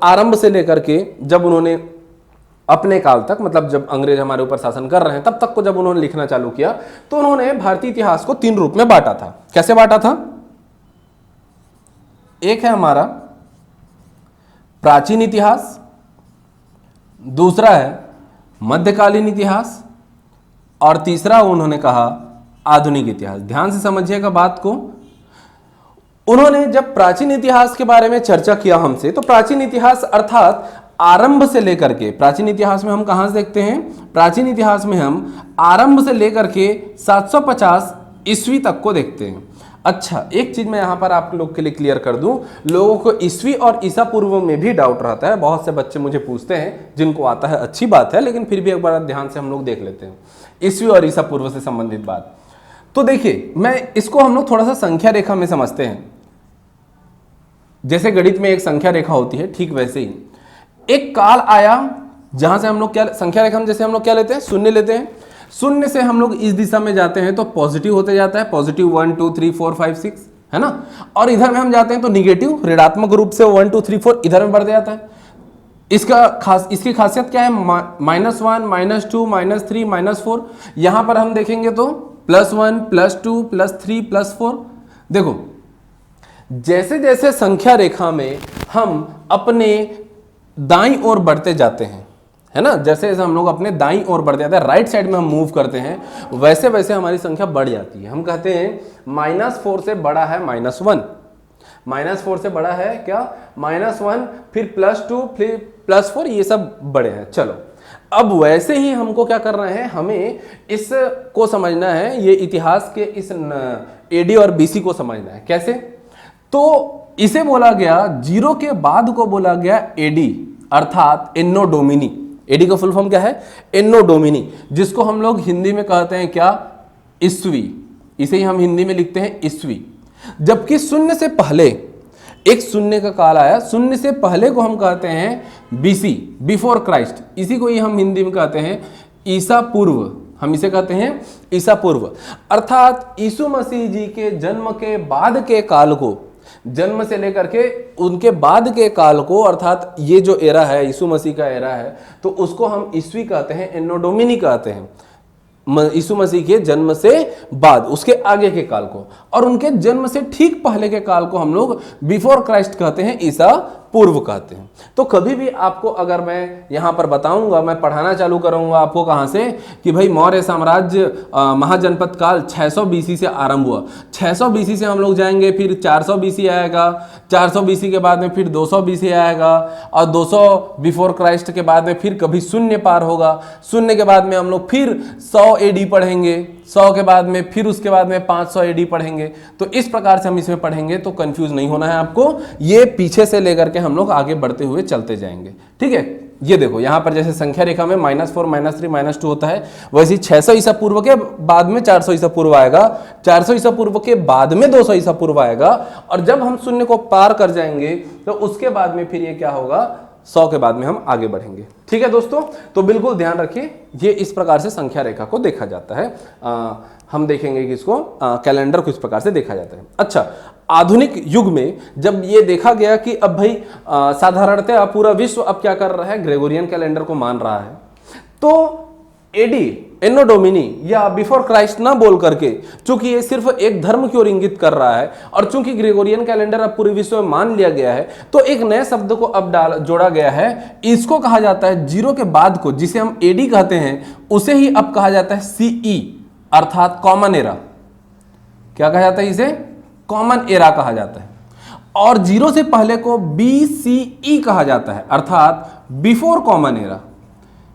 S1: आरंभ से लेकर के जब उन्होंने अपने काल तक, मतलब जब अंग्रेज हमारे ऊपर शासन कर रहे हैं तब तक को जब उन्होंने लिखना चालू किया, तो उन्होंने भारतीय इतिहास को 3 रूप में बांटा था। कैसे बांटा था? एक है हमारा प्राचीन इतिहास, दूसरा है मध्यकालीन इतिहास, और तीसरा उन्होंने कहा आधुनिक इतिहास। ध्यान से समझिएगा बात को। उन्होंने जब प्राचीन इतिहास के बारे में चर्चा किया हमसे, तो प्राचीन इतिहास अर्थात आरंभ से लेकर के, प्राचीन इतिहास में हम कहां से देखते हैं? प्राचीन इतिहास में हम आरंभ से लेकर के 750 ईस्वी तक को देखते हैं। अच्छा, एक चीज मैं यहां पर आप लोग के लिए क्लियर कर दूं, लोगों को ईस्वी और ईसा पूर्व में भी डाउट रहता है। बहुत से बच्चे मुझे पूछते हैं, जिनको आता है अच्छी बात है, लेकिन फिर भी एक बार ध्यान से हम लोग देख लेते हैं ईस्वी और ईसा पूर्व से संबंधित बात। तो देखिए, मैं इसको हम लोग थोड़ा सा संख्या रेखा में समझते हैं। जैसे गणित में एक संख्या रेखा होती है, ठीक वैसे ही एक काल आया जहां से हम लोग क्या संख्या रेखा में, जैसे हम लोग क्या लेते हैं? शून्य लेते हैं। शून्य से हम लोग इस दिशा में जाते हैं तो पॉजिटिव होते जाता है, पॉजिटिव 1 2 3 4 5 6, है ना। और इधर में हम जाते हैं तो निगेटिव, ऋणात्मक रूप से 1 2 3 4 इधर में बढ़ जाता है। इसकी खासियत क्या है? -1, -2, -3, -4। यहां पर हम देखेंगे तो +1, +2, +3, +4। देखो जैसे जैसे संख्या रेखा में हम अपने दाईं ओर बढ़ते जाते हैं, है ना, जैसे जैसे हम लोग अपने दाईं ओर बढ़ते जाते हैं, राइट साइड में हम मूव करते हैं, वैसे वैसे हमारी संख्या बढ़ जाती है। हम कहते हैं -4 से बड़ा है -1, -4 से बड़ा है क्या? -1, फिर +2, फिर +4, ये सब बड़े हैं। चलो अब वैसे ही हमको क्या करना है, हमें इसको समझना है, ये इतिहास के इस एडी और बीसी को समझना है। कैसे? तो इसे बोला गया, 0 के बाद को बोला गया एडी, अर्थात एन्नो डोमिनी। एडी का फुल फॉर्म क्या है? एन्नो डोमिनी, जिसको हम लोग हिंदी में कहते हैं क्या? ईस्वी। इसे ही हम हिंदी में लिखते हैं ईस्वी। जबकि शून्य से पहले एक शून्य का काल आया, शून्य से पहले को हम कहते हैं बीसी, बिफोर क्राइस्ट। इसी को ही हम हिंदी में कहते हैं ईसा पूर्व। हम इसे कहते हैं ईसा पूर्व, अर्थात यीशु मसीह जी के जन्म के बाद के काल को, जन्म से लेकर के उनके बाद के काल को, अर्थात ये जो एरा है, यीशु मसीह का एरा है, तो उसको हम ईस्वी कहते हैं, एन्नो डोमिनी कहते हैं। यीशु मसीह के जन्म से बाद, उसके आगे के काल को, और उनके जन्म से ठीक पहले के काल को हम लोग बिफोर क्राइस्ट कहते हैं, ईसा पूर्व कहते हैं। तो कभी भी आपको अगर मैं यहां पर बताऊंगा, मैं पढ़ाना चालू करूंगा आपको कहां से, कि भाई मौर्य साम्राज्य महाजनपद काल 600 बीसी से आरंभ हुआ, 600 बीसी से हम लोग जाएंगे, फिर 400 बीसी आएगा, 400 बीसी के बाद में फिर 200 बीसी आएगा, और 200 बिफोर क्राइस्ट के बाद में फिर कभी शून्य पार होगा, शून्य के बाद में हम लोग फिर 100 एडी पढ़ेंगे, 100 के बाद में फिर उसके बाद में 500 एडी पढ़ेंगे। तो इस प्रकार से हम इसमें पढ़ेंगे, तो कंफ्यूज नहीं होना है आपको, ये पीछे से लेकर के हम लोग आगे बढ़ते हुए चलते जाएंगे। ठीक है, ये देखो यहां पर जैसे संख्या रेखा में -4, -3, -2 होता है, वैसे 600 ईसा पूर्व के बाद में 400 ईसा पूर्व आएगा, 400 ईसा पूर्व के बाद में 200 ईसा पूर्व आएगा, और जब हम शून्य को पार कर जाएंगे तो उसके बाद में फिर ये क्या होगा, 100 के बाद में हम आगे बढ़ेंगे। ठीक है दोस्तों, तो बिल्कुल ध्यान रखिए, ये इस प्रकार से संख्या रेखा को देखा जाता है। हम देखेंगे कि इसको कैलेंडर को इस प्रकार से देखा जाता है। अच्छा, आधुनिक युग में जब ये देखा गया कि अब भाई साधारणतः पूरा विश्व अब क्या कर रहा है, ग्रेगोरियन कैलेंडर को मान रहा है, तो एडी, एन्नो डोमिनी या बिफोर क्राइस्ट ना बोल करके, चूंकि ये सिर्फ एक धर्म की ओर इंगित कर रहा है, और चूंकि ग्रेगोरियन कैलेंडर अब पूरे विश्व में मान लिया गया है, तो एक नए शब्द को अब जोड़ा गया है। इसको कहा जाता है 0 के बाद को, जिसे हम एडी कहते हैं, उसे ही अब कहा जाता है सीई, अर्थात कॉमन एरा। क्या कहा जाता है इसे? कॉमन एरा कहा जाता है। और 0 से पहले को बीसीई कहा जाता है, अर्थात बिफोर कॉमन एरा।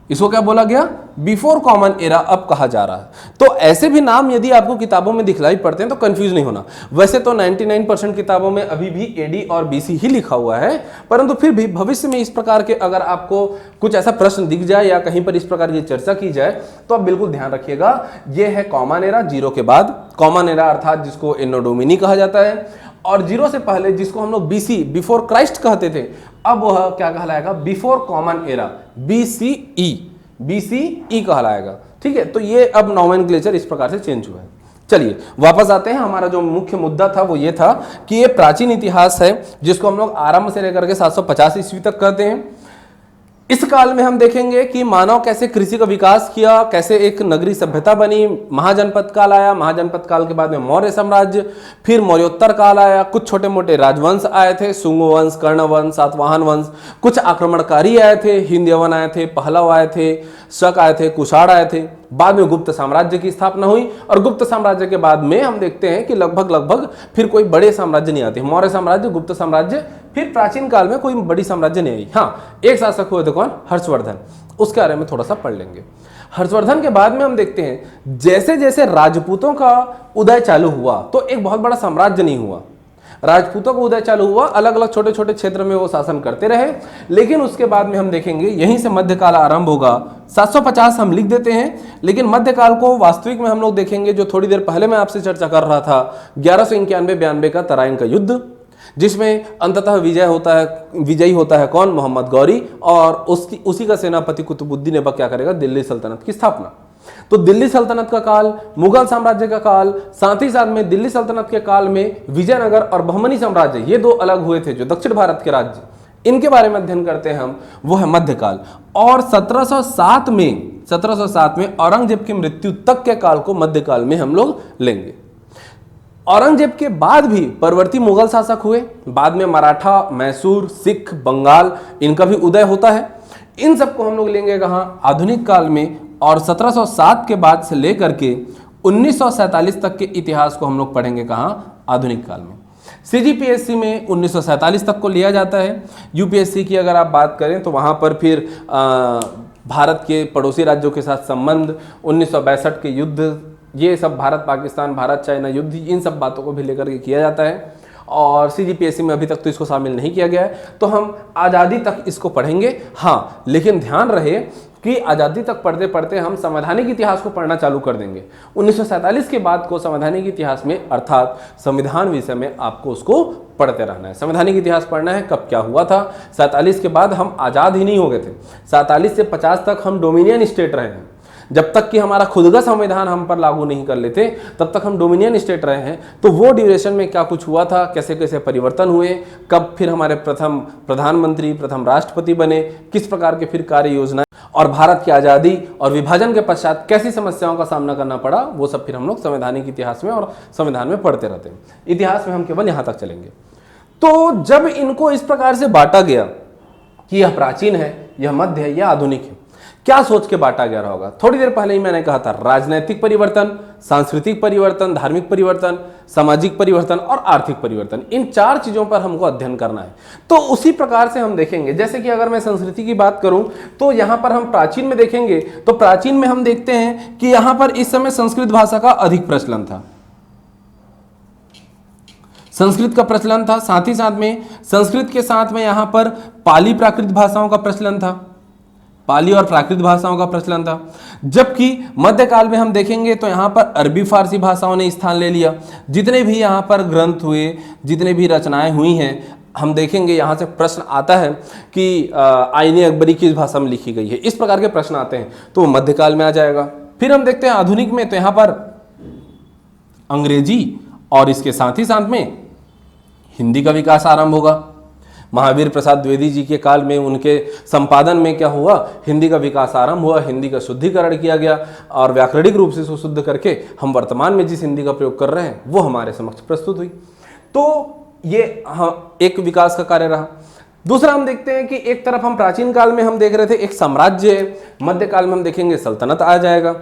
S1: इसको क्या बोला गया? बिफोर कॉमन एरा अब कहा जा रहा है। तो ऐसे भी नाम यदि आपको किताबों में दिखलाई पड़ते हैं तो कंफ्यूज नहीं होना। वैसे तो 99% किताबों में अभी भी एडी और बीसी ही लिखा हुआ है, परंतु फिर भी भविष्य में इस प्रकार के अगर आपको कुछ ऐसा प्रश्न दिख जाए या कहीं पर इस प्रकार की चर्चा की जाए, तो आप बिल्कुल ध्यान रखिएगा, यह है कॉमन एरा, 0 के बाद कॉमन एरा, अर्थात जिसको एन्नो डोमिनी कहा जाता है, और 0 से पहले जिसको हम लोग बीसी, बिफोर क्राइस्ट कहते थे, अब वह क्या कहलाएगा? Before common era, BCE, BCE कहलाएगा। ठीक है, तो ये अब नोमेनक्लेचर इस प्रकार से चेंज हुआ है। चलिए वापस आते हैं। हमारा जो मुख्य मुद्दा था वो ये था कि ये प्राचीन इतिहास है, जिसको हम लोग आरंभ से लेकर के 750 ईस्वी तक कहते हैं। इस काल में हम देखेंगे कि मानव कैसे कृषि का विकास किया, कैसे एक नगरीय सभ्यता बनी, महाजनपद काल आया, महाजनपद काल के बाद में मौर्य साम्राज्य, फिर मौर्योत्तर काल आया, कुछ छोटे मोटे राजवंश आए थे, शुंग वंश, कर्ण वंश, सातवाहन वंश, कुछ आक्रमणकारी आए थे, हिंद यवन आए थे, पहलव आए थे, शक आए थे, कुषाण आए थे, बाद में गुप्त साम्राज्य की स्थापना हुई, और गुप्त साम्राज्य के बाद में हम देखते हैं कि लगभग फिर कोई बड़े साम्राज्य नहीं आते। मौर्य साम्राज्य, गुप्त साम्राज्य, फिर प्राचीन काल में कोई बड़ी साम्राज्य नहीं आई। हाँ, एक शासक हुए थे, कौन? हर्षवर्धन। उसके बारे में थोड़ा सा पढ़ लेंगे। हर्षवर्धन के बाद में हम देखते हैं जैसे जैसे राजपूतों का उदय चालू हुआ, तो एक बहुत बड़ा साम्राज्य नहीं हुआ। राजपूतों का उदय चालू हुआ, अलग अलग छोटे छोटे क्षेत्र में वो शासन करते रहे, लेकिन उसके बाद में हम देखेंगे यहीं से मध्यकाल आरंभ होगा। 750 हम लिख देते हैं, लेकिन मध्यकाल को वास्तविक में हम लोग देखेंगे, जो थोड़ी देर पहले मैं आपसे चर्चा कर रहा था, 1191-92 का तराइन का युद्ध, जिसमें अंततः विजयी होता है कौन? मोहम्मद गौरी, और उसी का सेनापति कुतुबुद्दीन ऐबक क्या करेगा? दिल्ली सल्तनत की स्थापना। तो दिल्ली सल्तनत का काल, मुगल साम्राज्य का काल, साथ ही साथ में दिल्ली सल्तनत के काल में विजयनगर और बहमनी साम्राज्य, ये दो अलग हुए थे, जो दक्षिण भारत के राज्य, इनके बारे में अध्ययन करते हैं हम, वो है मध्यकाल। और 1707 में औरंगजेब की मृत्यु तक के काल को मध्यकाल में हम लोग लेंगे। औरंगजेब के बाद भी परवर्ती मुगल शासक हुए, बाद में मराठा, मैसूर, सिख, बंगाल, इनका भी उदय होता है। इन सबको हम लोग लेंगे कहाँ? आधुनिक काल में। और 1707 के बाद से लेकर के 1947 तक के इतिहास को हम लोग पढ़ेंगे कहाँ? आधुनिक काल में। सीजीपीएससी में 1947 तक को लिया जाता है। यूपीएससी की अगर आप बात करें तो वहाँ पर फिर भारत के पड़ोसी राज्यों के साथ संबंध, 1962 के युद्ध, ये सब भारत पाकिस्तान, भारत चाइना युद्ध, इन सब बातों को भी लेकर के किया जाता है। और सीजीपीएससी में अभी तक तो इसको शामिल नहीं किया गया है, तो हम आज़ादी तक इसको पढ़ेंगे। हाँ, लेकिन ध्यान रहे कि आज़ादी तक पढ़ते पढ़ते हम संवैधानिक इतिहास को पढ़ना चालू कर देंगे। 1947 के बाद को संवैधानिक इतिहास में, अर्थात संविधान विषय में आपको उसको पढ़ते रहना है। संवैधानिक इतिहास पढ़ना है, कब क्या हुआ था। 47 के बाद हम आज़ाद ही नहीं हो गए थे। 47 से 50 तक हम डोमिनियन स्टेट रहे हैं। जब तक कि हमारा खुद का संविधान हम पर लागू नहीं कर लेते, तब तक हम डोमिनियन स्टेट रहे हैं। तो वो ड्यूरेशन में क्या कुछ हुआ था, कैसे कैसे परिवर्तन हुए, कब फिर हमारे प्रथम प्रधानमंत्री, प्रथम राष्ट्रपति बने, किस प्रकार के फिर कार्य योजनाएं, और भारत की आज़ादी और विभाजन के पश्चात कैसी समस्याओं का सामना करना पड़ा, वो सब फिर हम लोग संवैधानिक इतिहास में और संविधान में पढ़ते रहते हैं। इतिहास में हम केवल यहाँ तक चलेंगे। तो जब इनको इस प्रकार से बांटा गया कि यह प्राचीन है, यह मध्य है, यह आधुनिक है, क्या सोच के बांटा गया होगा? थोड़ी देर पहले ही मैंने कहा था, राजनैतिक परिवर्तन, सांस्कृतिक परिवर्तन, धार्मिक परिवर्तन, सामाजिक परिवर्तन और आर्थिक परिवर्तन, इन 4 चीजों पर हमको अध्ययन करना है। तो उसी प्रकार से हम देखेंगे, जैसे कि अगर मैं संस्कृति की बात करूं तो यहां पर हम प्राचीन में देखेंगे, तो प्राचीन में हम देखते हैं कि यहां पर इस समय संस्कृत भाषा का अधिक प्रचलन था, संस्कृत का प्रचलन था। साथ ही साथ में संस्कृत के साथ में यहां पर पाली प्राकृत भाषाओं का प्रचलन था, पाली और प्राकृत भाषाओं का प्रचलन था। जबकि मध्यकाल में हम देखेंगे तो यहाँ पर अरबी फारसी भाषाओं ने स्थान ले लिया। जितने भी यहाँ पर ग्रंथ हुए, जितने भी रचनाएं हुई हैं, हम देखेंगे यहाँ से प्रश्न आता है कि आईने अकबरी किस भाषा में लिखी गई है, इस प्रकार के प्रश्न आते हैं, तो मध्यकाल में आ जाएगा। फिर हम देखते हैं आधुनिक में, तो यहाँ पर अंग्रेजी और इसके साथ ही साथ में हिंदी का विकास आरंभ होगा। महावीर प्रसाद द्विवेदी जी के काल में उनके संपादन में क्या हुआ, हिंदी का विकास आरंभ हुआ, हिंदी का शुद्धिकरण किया गया और व्याकरणिक रूप से इसको शुद्ध करके हम वर्तमान में जिस हिंदी का प्रयोग कर रहे हैं वो हमारे समक्ष प्रस्तुत हुई। तो ये एक विकास का कार्य रहा। दूसरा हम देखते हैं कि एक तरफ हम प्राचीन काल में हम देख रहे थे एक साम्राज्य है, मध्यकाल में हम देखेंगे सल्तनत आ जाएगा,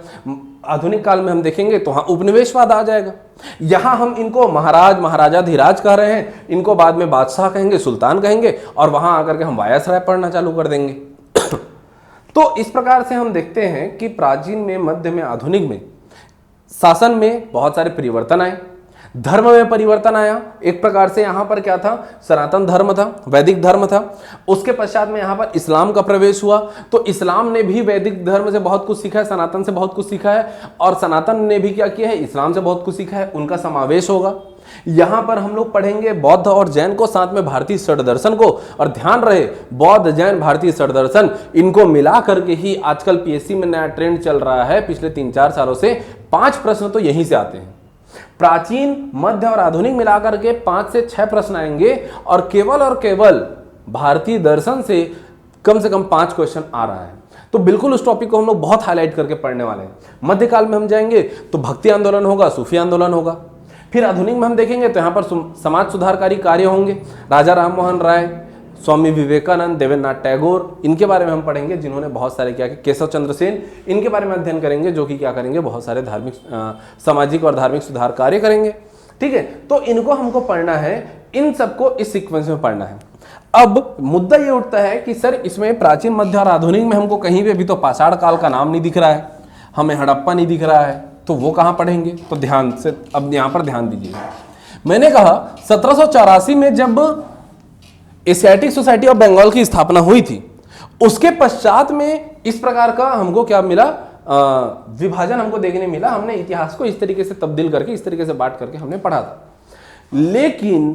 S1: आधुनिक काल में हम देखेंगे तो हाँ उपनिवेशवाद आ जाएगा। यहां हम इनको महाराज, महाराजाधिराज कह रहे हैं, इनको बाद में बादशाह कहेंगे, सुल्तान कहेंगे, और वहां आकर के हम वायसराय पढ़ना चालू कर देंगे। तो इस प्रकार से हम देखते हैं कि प्राचीन में, मध्य में, आधुनिक में शासन में बहुत सारे परिवर्तन आए, धर्म में परिवर्तन आया। एक प्रकार से यहाँ पर क्या था, सनातन धर्म था, वैदिक धर्म था। उसके पश्चात में यहाँ पर इस्लाम का प्रवेश हुआ, तो इस्लाम ने भी वैदिक धर्म से बहुत कुछ सीखा है, सनातन से बहुत कुछ सीखा है, और सनातन ने भी क्या किया है, इस्लाम से बहुत कुछ सीखा है, उनका समावेश होगा। यहाँ पर हम लोग पढ़ेंगे बौद्ध और जैन को, साथ में भारतीय षड दर्शन को। और ध्यान रहे, बौद्ध, जैन, भारतीय षड दर्शन, इनको मिला करके ही आजकल पीएससी में नया ट्रेंड चल रहा है। पिछले 3-4 सालों से 5 प्रश्न तो यहीं से आते हैं। प्राचीन, मध्य और आधुनिक मिलाकर के 5 से 6 प्रश्न आएंगे, और केवल भारतीय दर्शन से कम 5 क्वेश्चन आ रहा है। तो बिल्कुल उस टॉपिक को हम लोग बहुत हाईलाइट करके पढ़ने वाले हैं। मध्यकाल में हम जाएंगे तो भक्ति आंदोलन होगा, सूफी आंदोलन होगा। फिर आधुनिक में हम देखेंगे तो यहाँ पर समाज सुधारकारी कार्य होंगे, राजा राम मोहन राय, स्वामी विवेकानंद, देवेंद्रनाथ टैगोर, इनके बारे में हम पढ़ेंगे, जिन्होंने बहुत सारे क्या, केशव चंद्र सेन, इनके बारे में अध्ययन करेंगे, जो कि क्या करेंगे, बहुत सारे धार्मिक, सामाजिक और धार्मिक सुधार कार्य करेंगे। ठीक है, तो इनको हमको पढ़ना है, इन सबको इस सीक्वेंस में पढ़ना है। अब मुद्दा ये उठता है कि सर इसमें प्राचीन, मध्य और आधुनिक में हमको कहीं भी अभी तो पाषाण काल का नाम नहीं दिख रहा है, हमें हड़प्पा नहीं दिख रहा है, तो वो कहाँ पढ़ेंगे? तो ध्यान से अब यहाँ पर ध्यान दीजिए। मैंने कहा 1784 में जब एशियाटिक सोसाइटी ऑफ बंगाल की स्थापना हुई थी, उसके पश्चात में इस प्रकार का हमको क्या मिला, विभाजन हमको देखने मिला। हमने इतिहास को इस तरीके से तब्दील करके, इस तरीके से बांट करके हमने पढ़ा था। लेकिन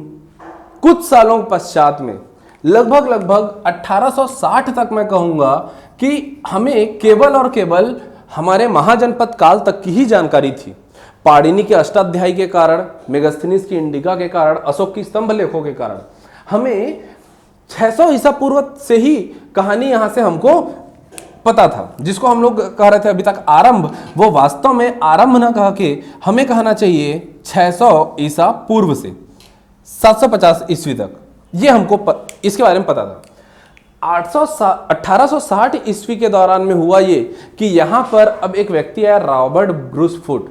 S1: कुछ सालों पश्चात में, लगभग 1860 तक मैं कहूंगा कि हमें केवल और केवल हमारे महाजनपद काल तक की ही जानकारी थी। पाणिनि के अष्टाध्यायी के कारण, मेगास्थनीज की इंडिका के कारण, अशोक की स्तंभ लेखों के कारण हमें 600 ईसा पूर्व से ही कहानी यहां से हमको पता था। जिसको हम लोग कह रहे थे अभी तक आरंभ, वो वास्तव में आरंभ ना कह के हमें कहना चाहिए 600 ईसा पूर्व से 750 ईस्वी तक, ये हमको इसके बारे में पता था। 1860 ईस्वी के दौरान में हुआ ये कि यहां पर अब एक व्यक्ति आया रॉबर्ट ब्रूस फुट,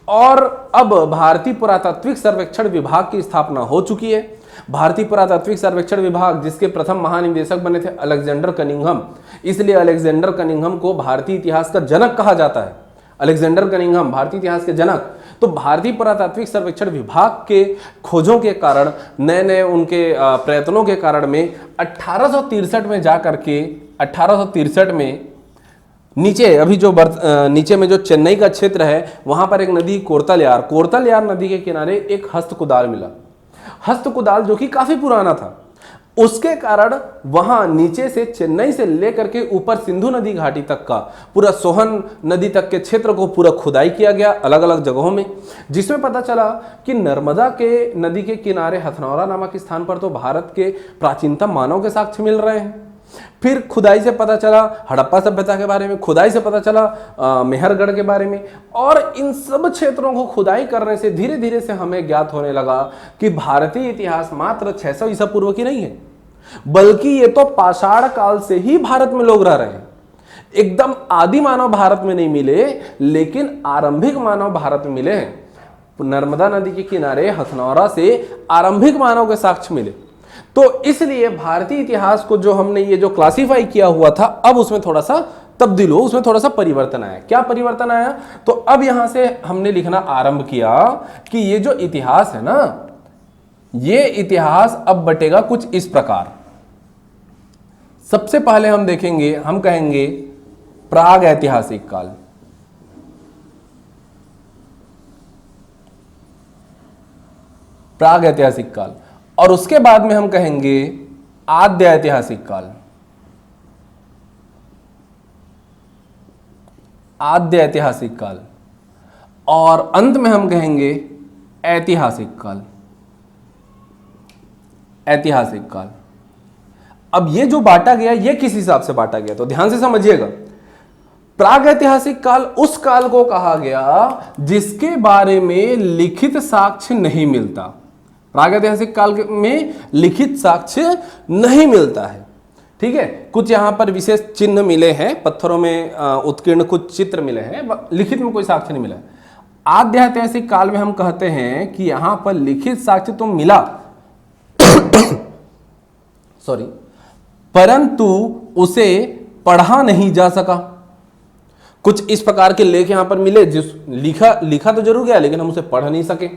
S1: और अब भारतीय पुरातात्विक सर्वेक्षण विभाग की स्थापना हो चुकी है। भारतीय पुरातात्विक सर्वेक्षण विभाग जिसके प्रथम महानिदेशक बने थे अलेक्जेंडर कनिंघम, इसलिए अलेक्जेंडर कनिंघम को भारतीय इतिहास का जनक कहा जाता है। अलेक्जेंडर कनिंघम भारतीय इतिहास के जनक। तो भारतीय पुरातात्विक सर्वेक्षण विभाग के खोजों के कारण, नए नए उनके प्रयत्नों के कारण में 1863 में जाकर के 1863 में नीचे अभी जो नीचे में जो चेन्नई का क्षेत्र है वहां पर एक नदी कोरतलयार नदी के किनारे एक हस्त कुदाल मिला। हस्त कुदाल जो कि काफी पुराना था, उसके कारण वहां नीचे से चेन्नई से लेकर के ऊपर सिंधु नदी घाटी तक का पूरा सोहन नदी तक के क्षेत्र को पूरा खुदाई किया गया अलग अलग जगहों में, जिसमें पता चला कि नर्मदा के नदी के किनारे हथनौरा नामक स्थान पर तो भारत के प्राचीनतम मानव के साक्ष्य मिल रहे हैं। फिर खुदाई से पता चला हड़प्पा सभ्यता के बारे में, खुदाई से पता चला मेहरगढ़ के बारे में, और इन सब क्षेत्रों को खुदाई करने से धीरे धीरे से हमें ज्ञात होने लगा कि भारतीय इतिहास मात्र 600 ईसा पूर्व की नहीं है, बल्कि ये तो पाषाण काल से ही भारत में लोग रह रहे हैं। एकदम आदि मानव भारत में नहीं मिले, लेकिन आरंभिक मानव भारत में मिले हैं। नर्मदा नदी के किनारे हथनौरा से आरंभिक मानव के साक्ष्य मिले। तो इसलिए भारतीय इतिहास को जो हमने ये जो क्लासिफाई किया हुआ था, अब उसमें थोड़ा सा तब्दील हो, उसमें थोड़ा सा परिवर्तन आया। क्या परिवर्तन आया? तो अब यहां से हमने लिखना आरंभ किया कि ये जो इतिहास है ना, ये इतिहास अब बटेगा कुछ इस प्रकार। सबसे पहले हम देखेंगे, हम कहेंगे प्राग ऐतिहासिक काल, प्राग ऐतिहासिक काल, और उसके बाद में हम कहेंगे आद्य ऐतिहासिक काल, आद्य ऐतिहासिक काल, और अंत में हम कहेंगे ऐतिहासिक काल, ऐतिहासिक काल। अब ये जो बांटा गया, ये किस हिसाब से बांटा गया, तो ध्यान से समझिएगा। प्रागैतिहासिक काल उस काल को कहा गया जिसके बारे में लिखित साक्ष्य नहीं मिलता। प्रागैतिहासिक काल में लिखित साक्ष्य नहीं मिलता है, ठीक है। कुछ यहां पर विशेष चिन्ह मिले हैं, पत्थरों में उत्कीर्ण कुछ चित्र मिले हैं, लिखित में कोई साक्ष्य नहीं मिला है। आद्य ऐतिहासिक काल में हम कहते हैं कि यहां पर लिखित साक्ष्य तो मिला सॉरी, परंतु उसे पढ़ा नहीं जा सका। कुछ इस प्रकार के लेख यहां पर मिले, जिस लिखा तो जरूर गया, लेकिन हम उसे पढ़ नहीं सके।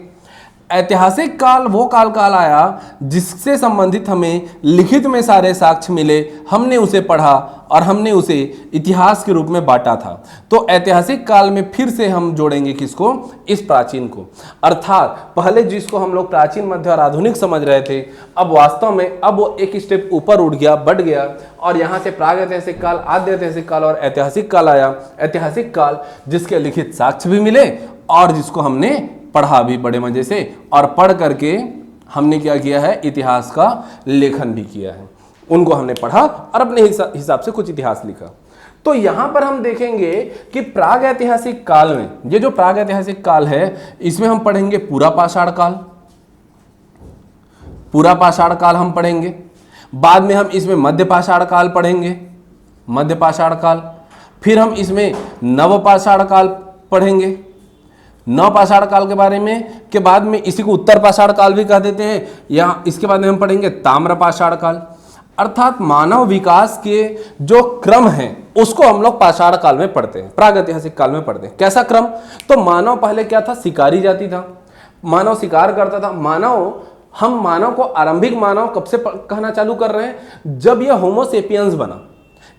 S1: ऐतिहासिक काल वो काल आया जिससे संबंधित हमें लिखित में सारे साक्ष्य मिले, हमने उसे पढ़ा और हमने उसे इतिहास के रूप में बांटा था। तो ऐतिहासिक काल में फिर से हम जोड़ेंगे किसको? इस प्राचीन को। अर्थात पहले जिसको हम लोग प्राचीन, मध्य और आधुनिक समझ रहे थे, अब वास्तव में अब वो एक स्टेप ऊपर उठ गया, बढ़ गया, और यहां से प्राग ऐतिहासिक काल, आद्य ऐतिहासिक काल और ऐतिहासिक काल आया। ऐतिहासिक काल जिसके लिखित साक्ष्य भी मिले और जिसको हमने पढ़ा भी बड़े मजे से, और पढ़ करके हमने क्या किया है? इतिहास का लेखन भी किया है। उनको हमने पढ़ा और अपने हिसाब से कुछ इतिहास लिखा। तो यहां पर हम देखेंगे कि प्राग ऐतिहासिक काल में, ये जो प्राग ऐतिहासिक काल है, इसमें हम पढ़ेंगे पूरा पाषाण काल, पूरा पाषाण काल हम पढ़ेंगे। बाद में हम इसमें मध्य पाषाण काल पढ़ेंगे, मध्य पाषाण काल। फिर हम इसमें नव पाषाण काल पढ़ेंगे। नव पाषाण काल के बारे में के बाद में इसी को उत्तर पाषाण काल भी कह देते हैं, या इसके बाद में हम पढ़ेंगे ताम्र पाषाण काल। अर्थात मानव विकास के जो क्रम है उसको हम लोग पाषाण काल में पढ़ते हैं, प्रागैतिहासिक काल में पढ़ते हैं। कैसा क्रम? तो मानव पहले क्या था? शिकारी जाति था, मानव शिकार करता था। हम मानव को आरंभिक मानव कब से कहना चालू कर रहे हैं? जब यह होमोसेपियंस बना।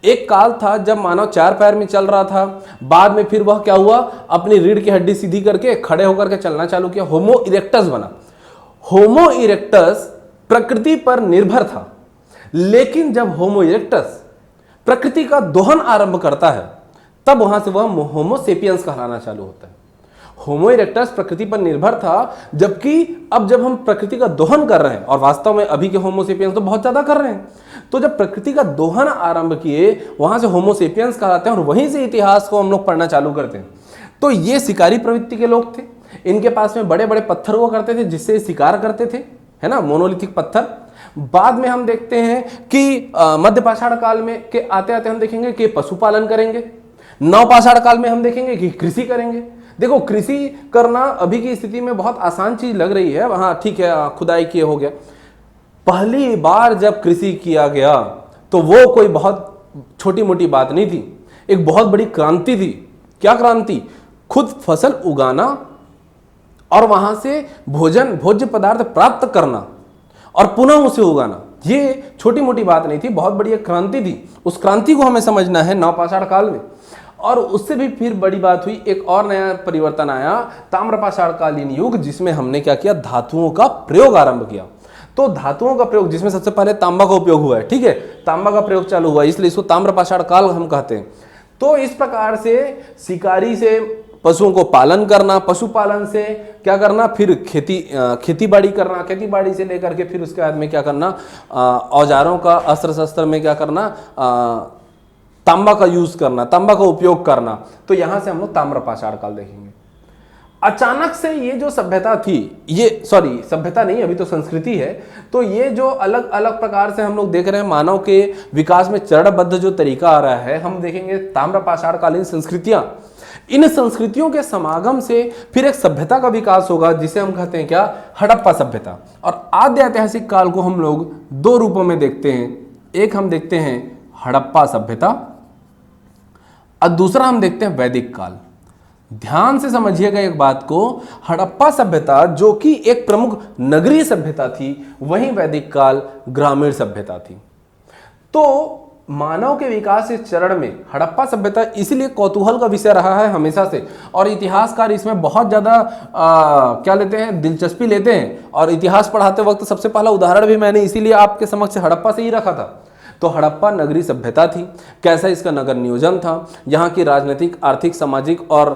S1: एक काल था जब मानव चार पैर में चल रहा था, बाद में फिर वह क्या हुआ? अपनी रीढ़ की हड्डी सीधी करके खड़े होकर के चलना चालू किया, होमो इरेक्टस बना। होमो इरेक्टस प्रकृति पर निर्भर था, लेकिन जब होमो इरेक्टस प्रकृति का दोहन आरंभ करता है, तब वहां से वह होमो सेपियंस कहलाना चालू होता है। होमो इरेक्टस प्रकृति पर निर्भर था, जबकि अब जब हम प्रकृति का दोहन कर रहे हैं, और वास्तव में अभी के होमो सेपियंस तो बहुत ज्यादा कर रहे हैं, तो जब प्रकृति का दोहन आरंभ किए वहां से होमो सेपियंस कहलाते हैं और वहीं से इतिहास को हम लोग पढ़ना चालू करते हैं। तो ये शिकारी प्रवृत्ति के लोग थे, इनके पास में बड़े बड़े पत्थर हुआ करते थे जिससे शिकार करते थे, है ना, मोनोलिथिक पत्थर। बाद में हम देखते हैं कि मध्य पाषाण काल में के आते आते हम देखेंगे कि पशुपालन करेंगे। नवपाषाण काल में हम देखेंगे कि कृषि करेंगे। देखो, कृषि करना अभी की स्थिति में बहुत आसान चीज लग रही है, हाँ ठीक है, खुदाई किए हो गया। पहली बार जब कृषि किया गया तो वो कोई बहुत छोटी मोटी बात नहीं थी, एक बहुत बड़ी क्रांति थी। क्या क्रांति? खुद फसल उगाना और वहां से भोज्य पदार्थ प्राप्त करना और पुनः उसे उगाना, ये छोटी मोटी बात नहीं थी, बहुत बड़ी एक क्रांति थी। उस क्रांति को हमें समझना है नवपाषाण काल में। और उससे भी फिर बड़ी बात हुई, एक और नया परिवर्तन आया, ताम्रपाषाण कालीन युग, जिसमें हमने क्या किया, धातुओं का प्रयोग आरंभ किया। तो धातुओं का प्रयोग, जिसमें सबसे पहले तांबा का उपयोग हुआ है, ठीक है, तांबा का प्रयोग चालू हुआ, इसलिए इसको ताम्रपाषाण काल हम कहते हैं। तो इस प्रकार से शिकारी से पशुओं को पालन करना, पशुपालन से क्या करना, फिर खेती बाड़ी करना, खेती बाड़ी से लेकर के फिर उसके बाद में क्या करना, औजारों का, अस्त्र शस्त्र में क्या करना, तांबा का यूज करना, तांबा का उपयोग करना। तो यहां से हम लोग ताम्रपाषाण काल देखेंगे। अचानक से ये जो सभ्यता थी, ये सभ्यता नहीं, अभी तो संस्कृति है, तो ये जो अलग अलग प्रकार से हम लोग देख रहे हैं मानव के विकास में चरणबद्ध जो तरीका आ रहा है, हम देखेंगे ताम्रपाषाण कालीन संस्कृतियां। इन संस्कृतियों के समागम से फिर एक सभ्यता का विकास होगा, जिसे हम कहते हैं क्या, हड़प्पा सभ्यता। और आद्य ऐतिहासिक काल को हम लोग दो रूपों में देखते हैं, एक हम देखते हैं हड़प्पा सभ्यता और दूसरा हम देखते हैं वैदिक काल। ध्यान से समझिएगा एक बात को, हड़प्पा सभ्यता जो कि एक प्रमुख नगरीय सभ्यता थी, वहीं वैदिक काल ग्रामीण सभ्यता थी। तो मानव के विकास के चरण में हड़प्पा सभ्यता इसलिए कौतूहल का विषय रहा है हमेशा से, और इतिहासकार इसमें बहुत ज्यादा क्या लेते हैं, दिलचस्पी लेते हैं। और इतिहास पढ़ाते वक्त सबसे पहला उदाहरण भी मैंने इसीलिए आपके समक्ष हड़प्पा से ही रखा था। तो हड़प्पा नगरीय सभ्यता थी, कैसा इसका नगर नियोजन था, यहाँ की राजनीतिक, आर्थिक, सामाजिक और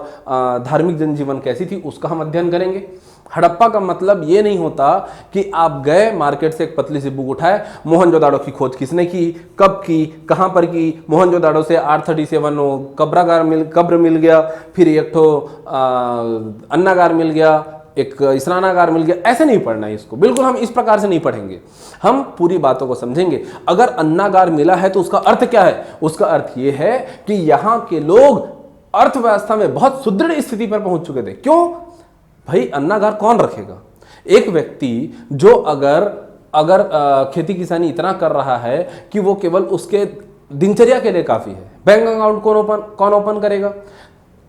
S1: धार्मिक जनजीवन कैसी थी, उसका हम अध्ययन करेंगे। हड़प्पा का मतलब ये नहीं होता कि आप गए मार्केट से एक पतली सी बुक उठाए, मोहनजोदाड़ो की खोज किसने की, कब की, कहाँ पर की, मोहनजोदाड़ो से 837 कब्र मिल गया, फिर एक ठो अन्नागार मिल गया, एक स्नानागार मिल गया, ऐसे नहीं पढ़ना है इसको, बिल्कुल हम इस प्रकार से नहीं पढ़ेंगे। हम पूरी बातों को समझेंगे। अगर अन्नागार मिला है तो उसका अर्थ क्या है? उसका अर्थ यह है कि यहाँ के लोग अर्थव्यवस्था में बहुत सुदृढ़ स्थिति पर पहुंच चुके थे। क्यों भाई, अन्नागार कौन रखेगा? एक व्यक्ति जो अगर खेती किसानी इतना कर रहा है कि वो केवल उसके दिनचर्या के लिए काफी है, बैंक अकाउंट कौन ओपन करेगा?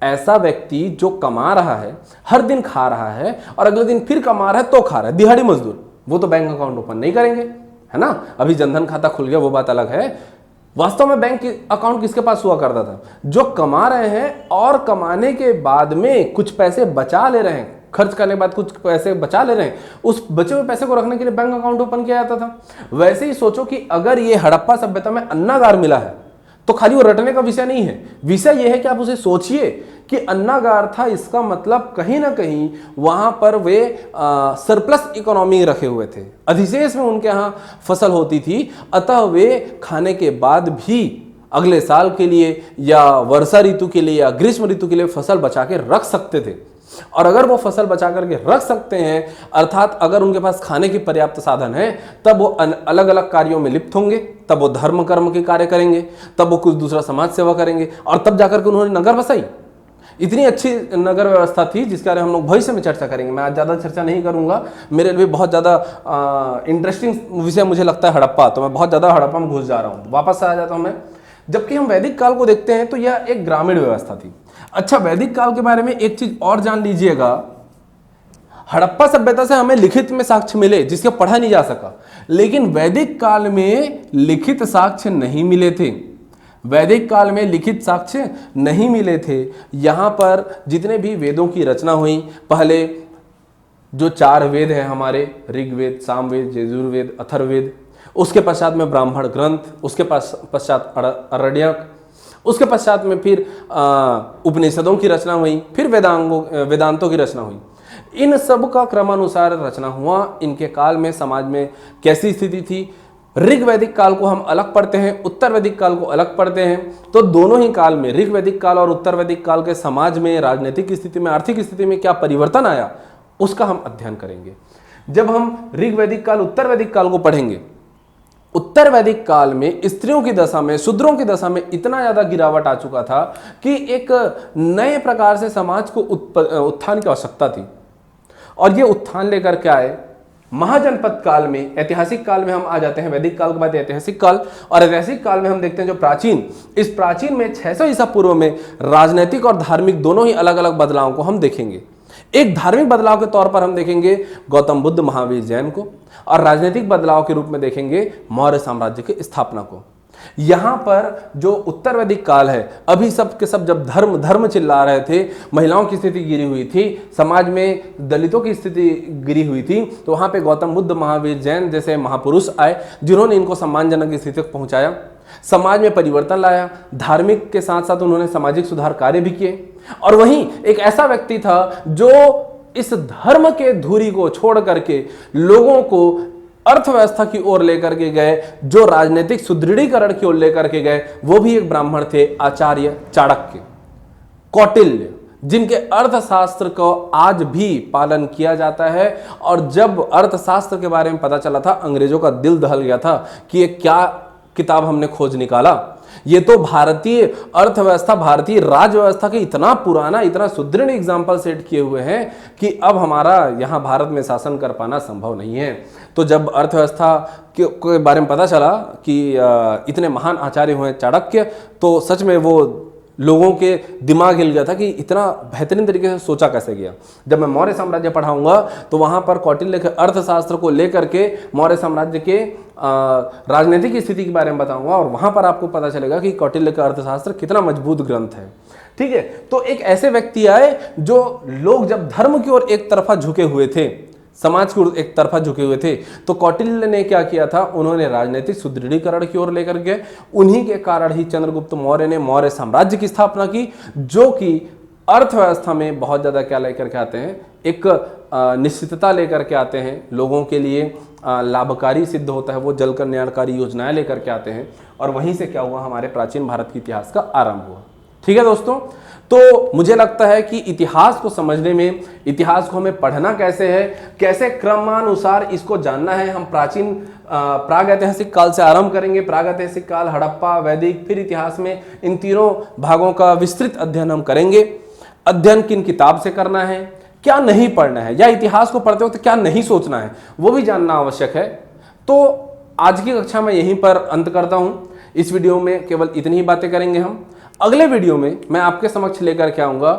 S1: ऐसा व्यक्ति जो कमा रहा है, हर दिन खा रहा है और अगले दिन फिर कमा रहा है तो खा रहा है, दिहाड़ी मजदूर, वो तो बैंक अकाउंट ओपन नहीं करेंगे, है ना। अभी जनधन खाता खुल गया, वो बात अलग है। वास्तव में बैंक अकाउंट किसके पास हुआ करता था? जो कमा रहे हैं और कमाने के बाद में कुछ पैसे बचा ले रहे हैं, खर्च करने के बाद कुछ पैसे बचा ले रहे हैं, उस बचे हुए पैसे को रखने के लिए बैंक अकाउंट ओपन किया जाता था। वैसे ही सोचो कि अगर ये हड़प्पा सभ्यता में अन्नागार मिला है तो खाली वो रटने का विषय नहीं है, विषय यह है कि आप उसे सोचिए कि अन्नागार था, इसका मतलब कहीं ना कहीं वहां पर वे सरप्लस इकोनॉमी रखे हुए थे, अधिशेष में उनके यहाँ फसल होती थी, अतः वे खाने के बाद भी अगले साल के लिए या वर्षा ऋतु के लिए या ग्रीष्म ऋतु के लिए फसल बचा के रख सकते थे। और अगर वो फसल बचा करके रख सकते हैं, अर्थात अगर उनके पास खाने की पर्याप्त साधन है, तब वो अलग अलग कार्यों में लिप्त होंगे, तब वो धर्म कर्म के कार्य करेंगे, तब वो कुछ दूसरा समाज सेवा करेंगे, और तब जाकर के उन्होंने नगर बसाई। इतनी अच्छी नगर व्यवस्था थी जिसके बारे में हम लोग भविष्य में चर्चा करेंगे, मैं आज ज़्यादा चर्चा नहीं करूंगा, मेरे लिए बहुत ज़्यादा इंटरेस्टिंग विषय मुझे लगता है हड़प्पा, तो मैं बहुत ज़्यादा हड़प्पा में घुस जा रहा हूँ, वापस आ जाता हूँ मैं। जबकि हम वैदिक काल को देखते हैं तो यह एक ग्रामीण व्यवस्था थी। अच्छा, वैदिक काल के बारे में एक चीज और जान लीजिएगा, हड़प्पा सभ्यता से हमें लिखित में साक्ष्य मिले जिसके पढ़ा नहीं जा सका, लेकिन वैदिक काल में लिखित साक्ष्य नहीं मिले थे। वैदिक काल में लिखित साक्ष्य नहीं मिले थे। यहां पर जितने भी वेदों की रचना हुई, पहले जो 4 वेद हैं हमारे, ऋग्वेद, सामवेद, यजुर्वेद, अथर्ववेद, उसके पश्चात में ब्राह्मण ग्रंथ, उसके पश्चात आरण्यक, उसके पश्चात में फिर उपनिषदों की रचना हुई, फिर वेदांतों की रचना हुई। इन सब का क्रमानुसार रचना हुआ। इनके काल में समाज में कैसी स्थिति थी, ऋग वैदिक काल को हम अलग पढ़ते हैं, उत्तर वैदिक काल को अलग पढ़ते हैं। तो दोनों ही काल में, ऋग वैदिक काल और उत्तर वैदिक काल के समाज में, राजनीतिक स्थिति में, आर्थिक स्थिति में क्या परिवर्तन आया, उसका हम अध्ययन करेंगे। जब हम ऋग वैदिक काल, उत्तर वैदिक काल को पढ़ेंगे, उत्तर वैदिक काल में स्त्रियों की दशा में, शूद्रों की दशा में इतना ज्यादा गिरावट आ चुका था कि एक नए प्रकार से समाज को उत्थान की आवश्यकता थी। और ये उत्थान लेकर के आए महाजनपद काल में। ऐतिहासिक काल में हम आ जाते हैं, वैदिक काल के बाद ऐतिहासिक काल, और ऐतिहासिक काल में हम देखते हैं जो प्राचीन, इस प्राचीन में 600 ईसा पूर्व में राजनीतिक और धार्मिक दोनों ही अलग अलग बदलावों को हम देखेंगे। एक धार्मिक बदलाव के तौर पर हम देखेंगे गौतम बुद्ध, महावीर जैन को, और राजनीतिक बदलाव के रूप में देखेंगे मौर्य साम्राज्य की स्थापना को। यहां पर जो उत्तर वैदिक काल है, अभी सब के सब जब धर्म धर्म चिल्ला रहे थे, महिलाओं की स्थिति गिरी हुई थी, समाज में दलितों की स्थिति गिरी हुई थी, तो वहां पे गौतम बुद्ध, महावीर जैन जैसे महापुरुष आए, जिन्होंने इनको सम्मानजनक स्थिति तक पहुंचाया, समाज में परिवर्तन लाया। धार्मिक के साथ साथ उन्होंने सामाजिक सुधार कार्य भी किए। और वहीं एक ऐसा व्यक्ति था जो इस धर्म के धुरी को छोड़ करके लोगों को अर्थव्यवस्था की ओर लेकर के गए, जो राजनीतिक सुदृढ़ीकरण की ओर लेकर के गए, वो भी एक ब्राह्मण थे, आचार्य चाणक्य, कौटिल्य, जिनके अर्थशास्त्र को आज भी पालन किया जाता है। और जब अर्थशास्त्र के बारे में पता चला था, अंग्रेजों का दिल दहल गया था कि ये क्या किताब हमने खोज निकाला, ये तो भारतीय अर्थव्यवस्था, भारतीय राज व्यवस्था के इतना पुराना, इतना सुदृढ़ एग्जाम्पल सेट किए हुए हैं कि अब हमारा यहाँ भारत में शासन कर पाना संभव नहीं है। तो जब अर्थव्यवस्था के बारे में पता चला कि इतने महान आचार्य हुए चाणक्य, तो सच में वो लोगों के दिमाग हिल गया था कि इतना बेहतरीन तरीके से सोचा कैसे गया। जब मैं मौर्य साम्राज्य पढ़ाऊंगा तो वहां पर कौटिल्य के अर्थशास्त्र को लेकर के मौर्य साम्राज्य के राजनीतिक स्थिति के बारे में बताऊंगा, और वहां पर आपको पता चलेगा कि कौटिल्य का अर्थशास्त्र कितना मजबूत ग्रंथ है। ठीक है, तो एक ऐसे व्यक्ति आए जो लोग जब धर्म की ओर एक तरफा झुके हुए थे, समाज की ओर एक तरफा झुके हुए थे, तो कौटिल्य ने क्या किया था, उन्होंने राजनीतिक सुदृढ़ीकरण की ओर लेकर गए। उन्हीं के कारण ही चंद्रगुप्त मौर्य ने मौर्य साम्राज्य की स्थापना की, जो कि अर्थव्यवस्था में बहुत ज्यादा क्या लेकर के आते हैं, एक निश्चितता लेकर के आते हैं, लोगों के लिए लाभकारी सिद्ध होता है, वो जल कल्याणकारी योजनाएं लेकर के आते हैं। और वहीं से क्या हुआ, हमारे प्राचीन भारत के इतिहास का आरंभ हुआ। ठीक है दोस्तों, तो मुझे लगता है कि इतिहास को समझने में, इतिहास को हमें पढ़ना कैसे है, कैसे क्रमानुसार इसको जानना है। हम प्राचीन प्रागैतिहासिक काल से आरंभ करेंगे, प्रागैतिहासिक काल, हड़प्पा, वैदिक, फिर इतिहास में इन तीनों भागों का विस्तृत अध्ययन हम करेंगे। अध्ययन किन किताब से करना है, क्या नहीं पढ़ना है, या इतिहास को पढ़ते वक्त क्या नहीं सोचना है, वो भी जानना आवश्यक है। तो आज की कक्षा में यहीं पर अंत करता हूं। इस वीडियो में केवल इतनी ही बातें करेंगे हम। अगले वीडियो में मैं आपके समक्ष लेकर के आऊंगा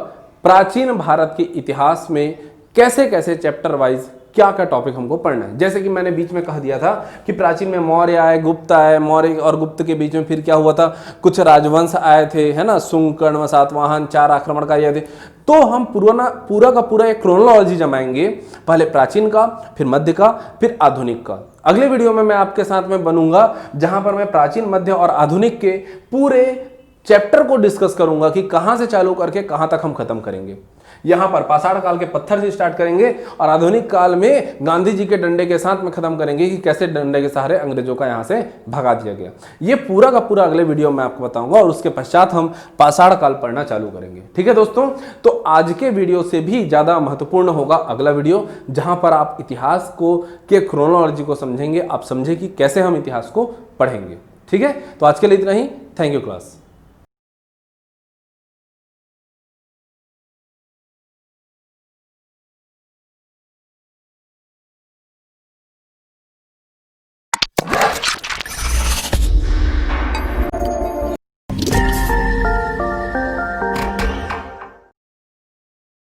S1: प्राचीन भारत के इतिहास में कैसे कैसे चैप्टर वाइज क्या क्या टॉपिक हमको पढ़ना है। जैसे कि मैंने बीच में कह दिया था कि प्राचीन में मौर्य आए, गुप्त आए, मौर्य और गुप्त के बीच में फिर क्या हुआ था, कुछ राजवंश आए थे, है ना, शुंग, कर्ण, सातवाहन, 4 आक्रमणकारी आए थे। तो हम पूरा का पूरा एक क्रोनोलॉजी जमाएंगे, पहले प्राचीन का, फिर मध्य का, फिर आधुनिक का। अगले वीडियो में मैं आपके साथ में बनूंगा, जहां पर मैं प्राचीन, मध्य और आधुनिक के पूरे चैप्टर को डिस्कस करूंगा कि कहां से चालू करके कहां तक हम खत्म करेंगे। यहां पर पाषाण काल के पत्थर से स्टार्ट करेंगे और आधुनिक काल में गांधी जी के डंडे के साथ में खत्म करेंगे कि कैसे डंडे के सहारे अंग्रेजों का यहां से भगा दिया गया। ये पूरा का पूरा अगले वीडियो में आपको बताऊंगा, और उसके पश्चात हम पाषाण काल पढ़ना चालू करेंगे। ठीक है दोस्तों, तो आज के वीडियो से भी ज्यादा महत्वपूर्ण होगा अगला वीडियो, जहां पर आप इतिहास को के क्रोनोलॉजी को समझेंगे, आप समझे कि कैसे हम इतिहास को पढ़ेंगे। ठीक है, तो आज के लिए इतना ही। Thank you class.